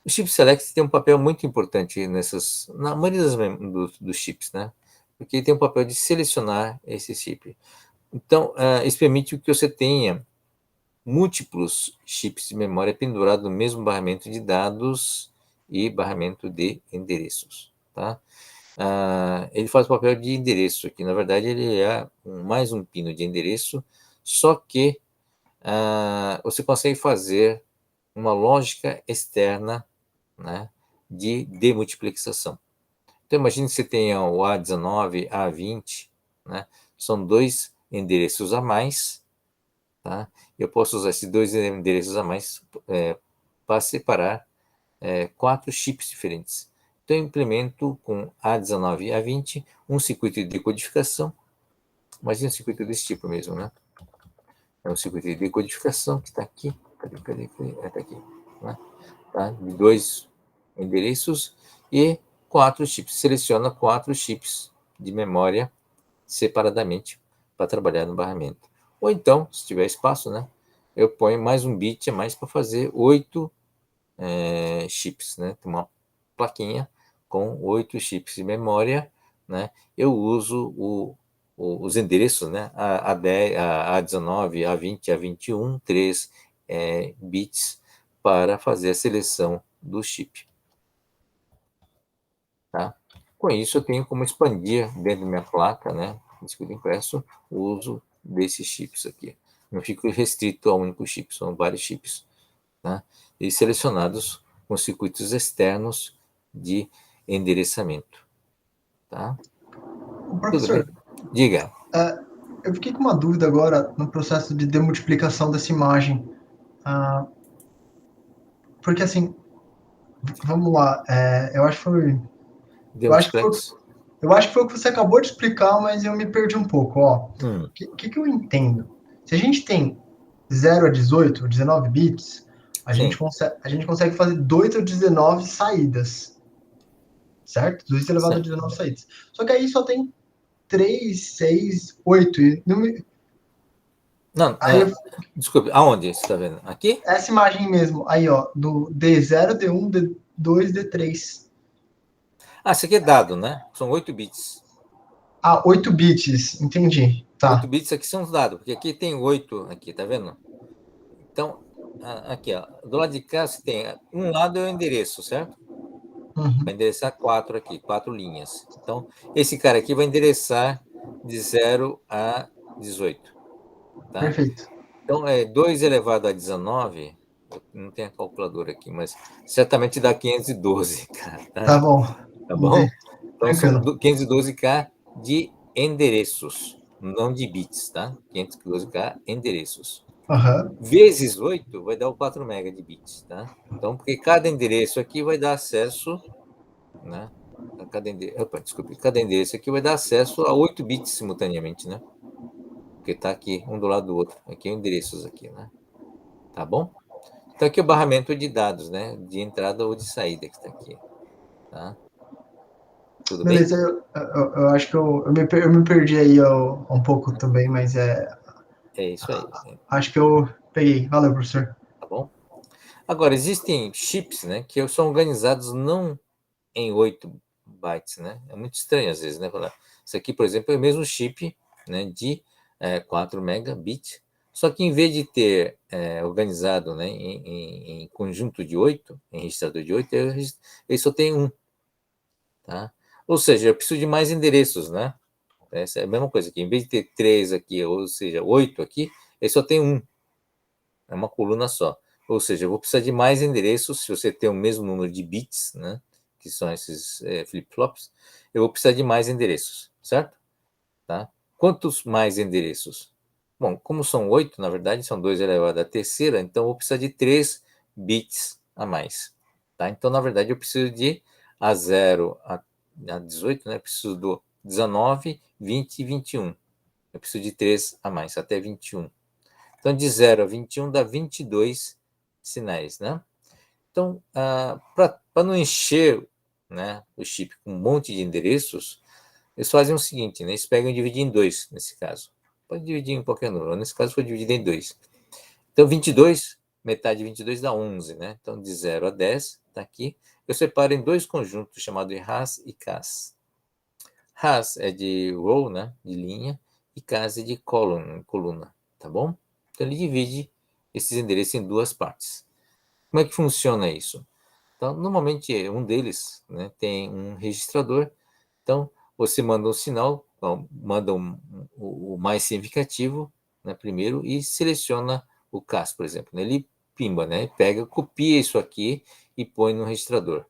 O chip select tem um papel muito importante na maioria dos chips, né? Porque ele tem um papel de selecionar esse chip. Então, isso permite que você tenha múltiplos chips de memória pendurados no mesmo barramento de dados e barramento de endereços, tá? Ele faz o papel de endereço aqui. Na verdade, ele é mais um pino de endereço, só que você consegue fazer uma lógica externa, né, de demultiplexação. Então, imagine que você tenha o A19, A20, né, são dois endereços a mais, tá? Eu posso usar esses dois endereços a mais para separar 4 chips diferentes. Então, eu implemento com A19 e A20 um circuito de decodificação. Imagina um circuito desse tipo mesmo, né? É um circuito de decodificação que está aqui. Cadê? Está aqui. Né? Tá? De 2 endereços e 4 chips. Seleciona 4 chips de memória separadamente para trabalhar no barramento. Ou então, se tiver espaço, né? Eu ponho mais um bit a mais para fazer 8 chips, né? Tem uma plaquinha com 8 chips de memória, né? Eu uso os endereços, né? A10, A19, A20, A21, 3 bits para fazer a seleção do chip. Tá? Com isso, eu tenho como expandir dentro da minha placa, né? Circuito impresso, o uso desses chips aqui. Não fico restrito a um único chip, são vários chips, tá? E selecionados com circuitos externos de endereçamento. Tá? Professor, diga. Eu fiquei com uma dúvida agora no processo de demultiplicação dessa imagem. Porque assim, vamos lá, eu acho que foi. Eu acho que foi o que você acabou de explicar, mas eu me perdi um pouco. O que eu entendo? Se a gente tem 0 a 18, 19 bits, a gente consegue fazer 2 a 19 saídas. Certo? 2 elevado a 19 saídas. Só que aí só tem 3, 6, 8. Não, desculpe, aonde você está vendo? Aqui? Essa imagem mesmo, aí, do D0, D1, D2, D3. Isso aqui é dado, né? São 8 bits. 8 bits, entendi. Tá. 8 bits aqui são os dados, porque aqui tem 8, aqui, tá vendo? Então, aqui, ó, do lado de cá você tem, um lado é o endereço, certo? Vai endereçar 4 aqui, 4 linhas. Então, esse cara aqui vai endereçar de 0 a 18. Tá? Perfeito. Então, 2 elevado a 19, eu não tenho a calculadora aqui, mas certamente dá 512, cara. Tá bom. Tá bom? Então, são 512K de endereços, não de bits, tá? 512K endereços. Vezes 8 vai dar o 4 MB de bits, tá? Então, porque cada endereço aqui vai dar acesso, né? Cada endereço aqui vai dar acesso a 8 bits simultaneamente, né? Porque tá aqui, um do lado do outro. Aqui é endereços aqui, né? Tá bom? Então, aqui é o barramento de dados, né? De entrada ou de saída que está aqui, tá? Tudo Beleza, bem? eu acho que eu me perdi aí um pouco também, mas é isso aí. Acho que eu peguei. Valeu, professor. Tá bom? Agora, existem chips, né, que são organizados não em 8 bytes, né? É muito estranho às vezes, né? Falar, isso aqui, por exemplo, é o mesmo chip, né, de 4 megabits, só que em vez de ter organizado, né, em conjunto de 8, em registrador de 8, ele só tem um. Tá? Ou seja, eu preciso de mais endereços, né? Essa é a mesma coisa aqui. Em vez de ter 3 aqui, ou seja, 8 aqui, ele só tem um. É uma coluna só. Ou seja, eu vou precisar de mais endereços. Se você tem o mesmo número de bits, né? Que são esses flip-flops, eu vou precisar de mais endereços, certo? Tá? Quantos mais endereços? Bom, como são 8, na verdade, são 2 elevado à terceira, então eu vou precisar de 3 bits a mais. Tá? Então, na verdade, eu preciso de A0 a 18, né? Eu preciso do 19, 20 e 21. Eu preciso de 3 a mais, até 21. Então, de 0 a 21 dá 22 sinais, né? Então, para não encher, né, o chip com um monte de endereços, eles fazem o seguinte, né? Eles pegam e dividem em 2, nesse caso. Pode dividir em qualquer número. Nesse caso, foi dividido em 2. Então, 22, metade de 22 dá 11, né? Então, de 0 a 10, está aqui. Eu separo em 2 conjuntos, chamados de RAS e CAS. RAS é de row, né? De linha, e CAS é de coluna, tá bom? Então, ele divide esses endereços em 2 partes. Como é que funciona isso? Então, normalmente, um deles, né, tem um registrador. Então, você manda um sinal, manda o mais significativo, né, primeiro e seleciona o CAS, por exemplo. Né? Ele pimba, né? Pega, copia isso aqui e põe no registrador.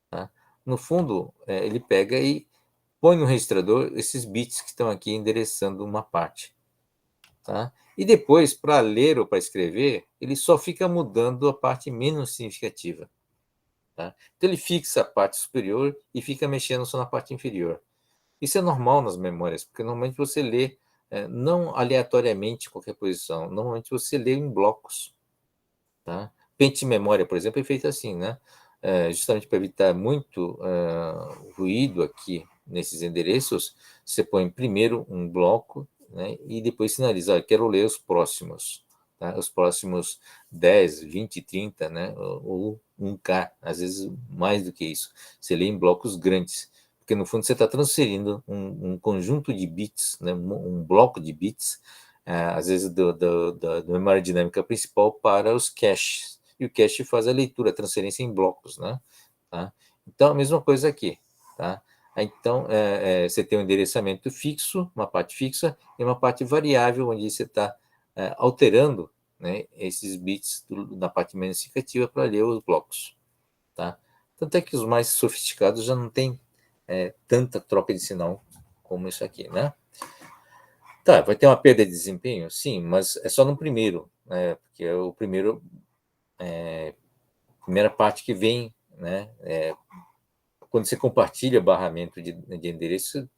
Tá? No fundo, ele pega e põe no registrador esses bits que estão aqui endereçando uma parte. Tá? E depois, para ler ou para escrever, ele só fica mudando a parte menos significativa. Tá? Então, ele fixa a parte superior e fica mexendo só na parte inferior. Isso é normal nas memórias, porque normalmente você lê não aleatoriamente qualquer posição, normalmente você lê em blocos. Tá? Pente memória, por exemplo, é feito assim, né? Justamente para evitar muito ruído aqui nesses endereços, você põe primeiro um bloco, né, e depois sinaliza, quero ler os próximos. Tá? Os próximos 10, 20, 30, né? Ou 1K, às vezes mais do que isso. Você lê em blocos grandes, porque no fundo você está transferindo um conjunto de bits, né? Um bloco de bits, às vezes da memória dinâmica principal para os caches. E o cache faz a leitura, a transferência em blocos, né? Tá? Então, a mesma coisa aqui, tá? Então, você tem um endereçamento fixo, uma parte fixa, e uma parte variável, onde você está alterando, né, esses bits da parte menos significativa para ler os blocos. Tá? Tanto é que os mais sofisticados já não tem tanta troca de sinal como isso aqui, né? Tá, vai ter uma perda de desempenho? Sim, mas é só no primeiro, né? Porque é o primeiro, primeira parte que vem, né? Quando você compartilha barramento de endereço,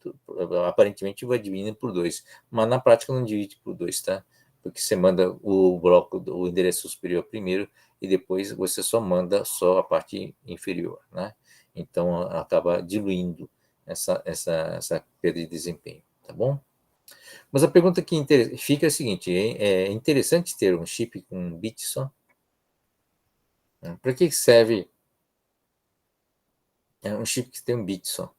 aparentemente vai dividindo por 2, mas na prática não divide por 2, tá? Porque você manda o bloco, o endereço superior primeiro e depois você só manda só a parte inferior, né? Então acaba diluindo essa perda de desempenho, tá bom? Mas a pergunta que fica é a seguinte: é interessante ter um chip com um bit só? Para que serve um chip que tem um bit só?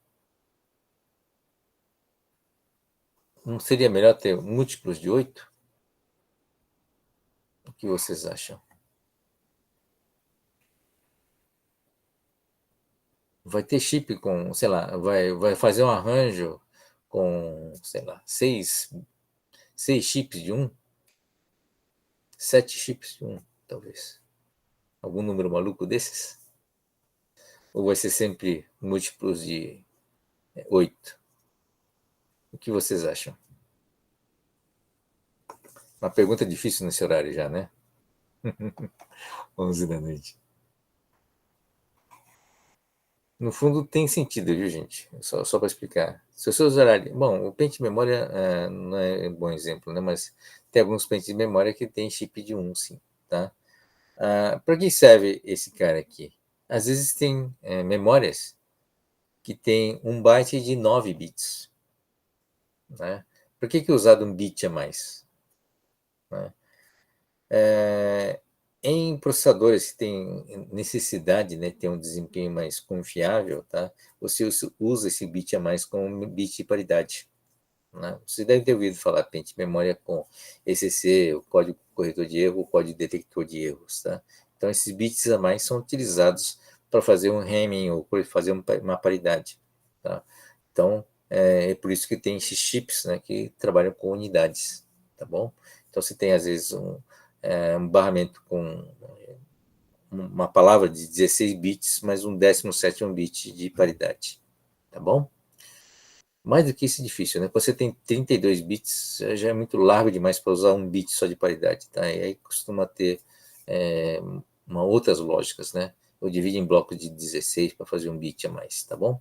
Não seria melhor ter múltiplos de 8? O que vocês acham? Vai ter chip com, sei lá, vai fazer um arranjo com, sei lá, seis chips de 1? 7 chips de 1, talvez. Algum número maluco desses? Ou vai ser sempre múltiplos de 8? O que vocês acham? Uma pergunta difícil nesse horário já, né? 11 da noite. No fundo, tem sentido, viu, gente? Só para explicar. Se você usar... Bom, o pente de memória não é um bom exemplo, né? Mas tem alguns pentes de memória que tem chip de 1, sim, tá? Para que serve esse cara aqui? Às vezes tem memórias que tem 1 byte de 9 bits. Né? Por que é usado um bit a mais? Né? Em processadores que têm necessidade, né, ter um desempenho mais confiável, tá? Você usa esse bit a mais como um bit de paridade. Né? Você deve ter ouvido falar pente memória com ECC, o código corretor de erro, o código detector de erros. Tá? Então, esses bits a mais são utilizados para fazer um Hamming ou para fazer uma paridade. Tá? Então, é por isso que tem esses chips, né, que trabalham com unidades. Tá bom? Então, você tem, às vezes, um barramento com uma palavra de 16 bits, mais um 17º bit de paridade. Tá bom? Mais do que isso é difícil, né? Quando você tem 32 bits, já é muito largo demais para usar um bit só de paridade, tá? E aí costuma ter outras lógicas, né? Eu divido em blocos de 16 para fazer um bit a mais, tá bom?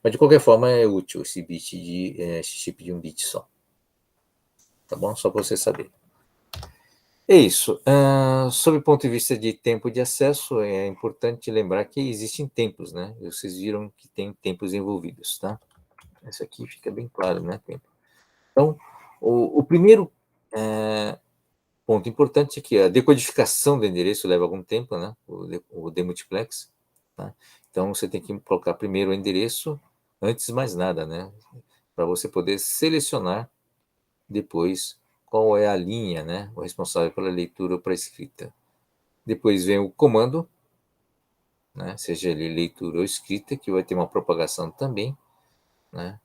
Mas de qualquer forma é útil esse chip de um bit só. Tá bom? Só para você saber. É isso. Sob o ponto de vista de tempo de acesso, é importante lembrar que existem tempos, né? Vocês viram que tem tempos envolvidos, tá? Isso aqui fica bem claro, né? Tempo. Então, o primeiro ponto importante é que a decodificação do endereço leva algum tempo, né? O demultiplex. Tá? Então, você tem que colocar primeiro o endereço, antes de mais nada, né? Para você poder selecionar depois qual é a linha, né? O responsável pela leitura ou para a escrita. Depois vem o comando, né? Seja ele leitura ou escrita, que vai ter uma propagação também, né?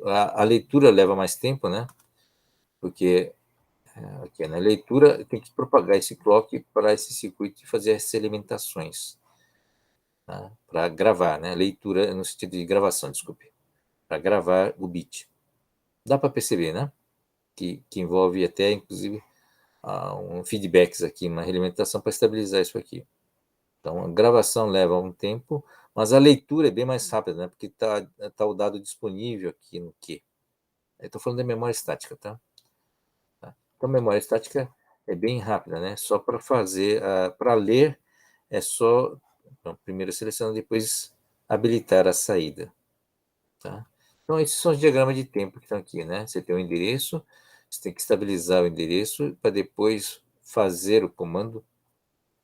A leitura leva mais tempo, né? Porque aqui na leitura, tem que propagar esse clock para esse circuito e fazer essas alimentações, tá? Para gravar, né? Leitura no sentido de gravação, desculpe, para gravar o bit. Dá para perceber, né? Que envolve até, inclusive, um feedbacks aqui, uma realimentação para estabilizar isso aqui. Então, a gravação leva um tempo, mas a leitura é bem mais rápida, né? Porque tá o dado disponível aqui no Q. Estou falando da memória estática, tá? Então, a memória estática é bem rápida, né? Só para fazer, para ler, é só, então, primeiro selecionar, depois habilitar a saída, tá? Então, esses são os diagramas de tempo que estão aqui, né? Você tem o endereço, você tem que estabilizar o endereço para depois fazer o comando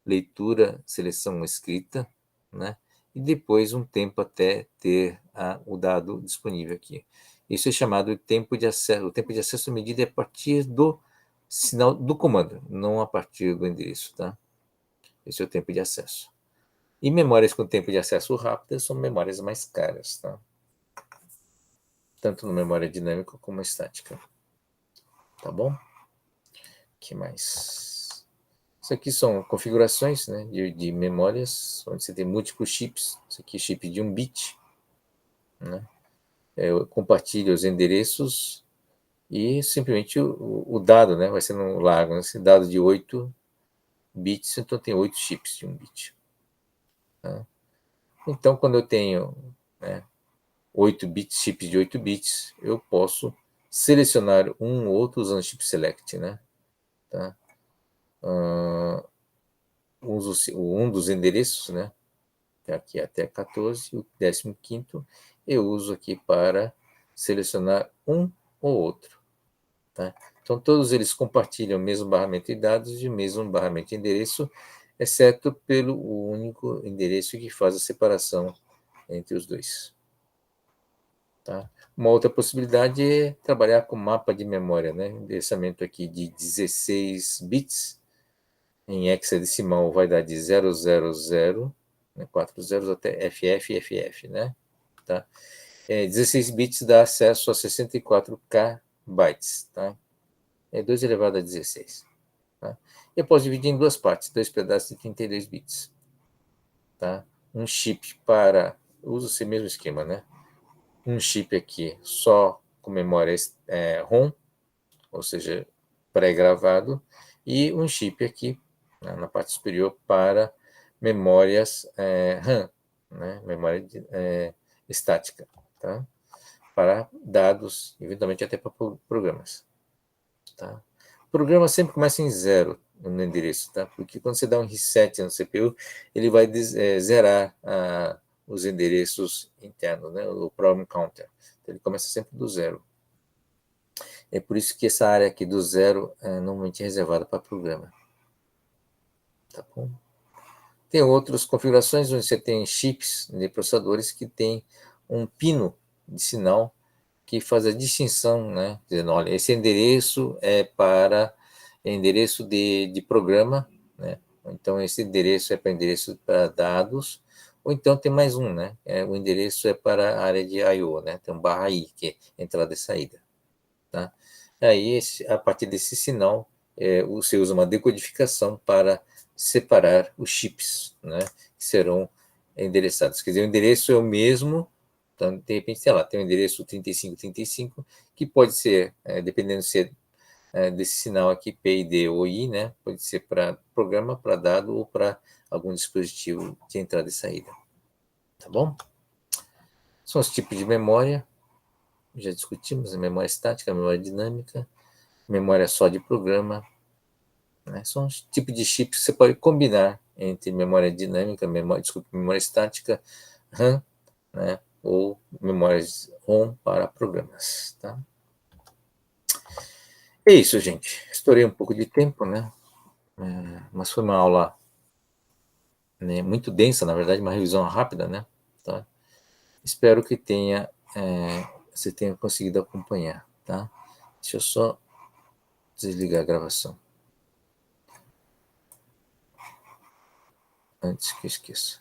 leitura, seleção escrita, né? E depois um tempo até ter o dado disponível aqui. Isso é chamado de tempo de acesso. O tempo de acesso medido é a partir do sinal do comando, não a partir do endereço, tá? Esse é o tempo de acesso. E memórias com tempo de acesso rápido são memórias mais caras, tá? Tanto na memória dinâmica como estática. Tá bom? O que mais? Isso aqui são configurações, né, de memórias, onde você tem múltiplos chips. Isso aqui é chip de 1 bit, né? Eu compartilho os endereços e simplesmente o dado, né, vai ser no largo, né? Esse dado de 8 bits, então tem 8 chips de 1 bit. Tá? Então, quando eu tenho, né, 8 bits, chips de 8 bits, eu posso selecionar um ou outro usando chip select, né? Tá? Uso um dos endereços, né? Aqui até 14, o 15º eu uso aqui para selecionar um ou outro. Tá? Então, todos eles compartilham o mesmo barramento de dados e o mesmo barramento de endereço, exceto pelo único endereço que faz a separação entre os dois. Tá? Uma outra possibilidade é trabalhar com mapa de memória, né? Endereçamento aqui de 16 bits, em hexadecimal vai dar de 000, né? 4 zeros até FF, né? Tá? 16 bits dá acesso a 64K bytes, tá? 2 elevado a 16. Tá? Eu posso dividir em duas partes, 2 pedaços de 32 bits. Tá? Um chip para... Usa esse mesmo esquema, né? Um chip aqui só com memória ROM, ou seja, pré-gravado, e um chip aqui, né, na parte superior para memórias RAM, né, memória estática, tá? Para dados, eventualmente até para programas. Tá? O programa sempre começa em 0 no endereço, tá? Porque quando você dá um reset no CPU, ele vai zerar os endereços internos, né? O program counter. Então, ele começa sempre do 0. É por isso que essa área aqui do 0 normalmente é reservada para programa. Tá bom? Tem outras configurações onde você tem chips de processadores que tem um pino de sinal que faz a distinção, né? Dizendo, olha, esse endereço é para endereço de programa, né? Então, esse endereço é para endereço para dados, ou então tem mais um, né? O endereço é para a área de I/O, né? Tem um /I, que é entrada e saída. Tá? Aí, a partir desse sinal, você usa uma decodificação para separar os chips, né, que serão endereçados. Quer dizer, o endereço é o mesmo, então, de repente, sei lá, tem o endereço 3535, que pode ser, dependendo se desse sinal aqui, P, D ou I, né, pode ser para programa, para dado ou para algum dispositivo de entrada e saída. Tá bom? São os tipos de memória. Já discutimos a memória estática, a memória dinâmica, memória só de programa, né? São os tipos de chips que você pode combinar entre memória dinâmica, memória estática, RAM, né? Ou memórias ROM para programas. Tá? É isso, gente. Estourei um pouco de tempo, né? Mas foi uma aula, né, muito densa, na verdade, uma revisão rápida, né? Tá? Espero que você tenha conseguido acompanhar, tá? Deixa eu só desligar a gravação antes que eu esqueça.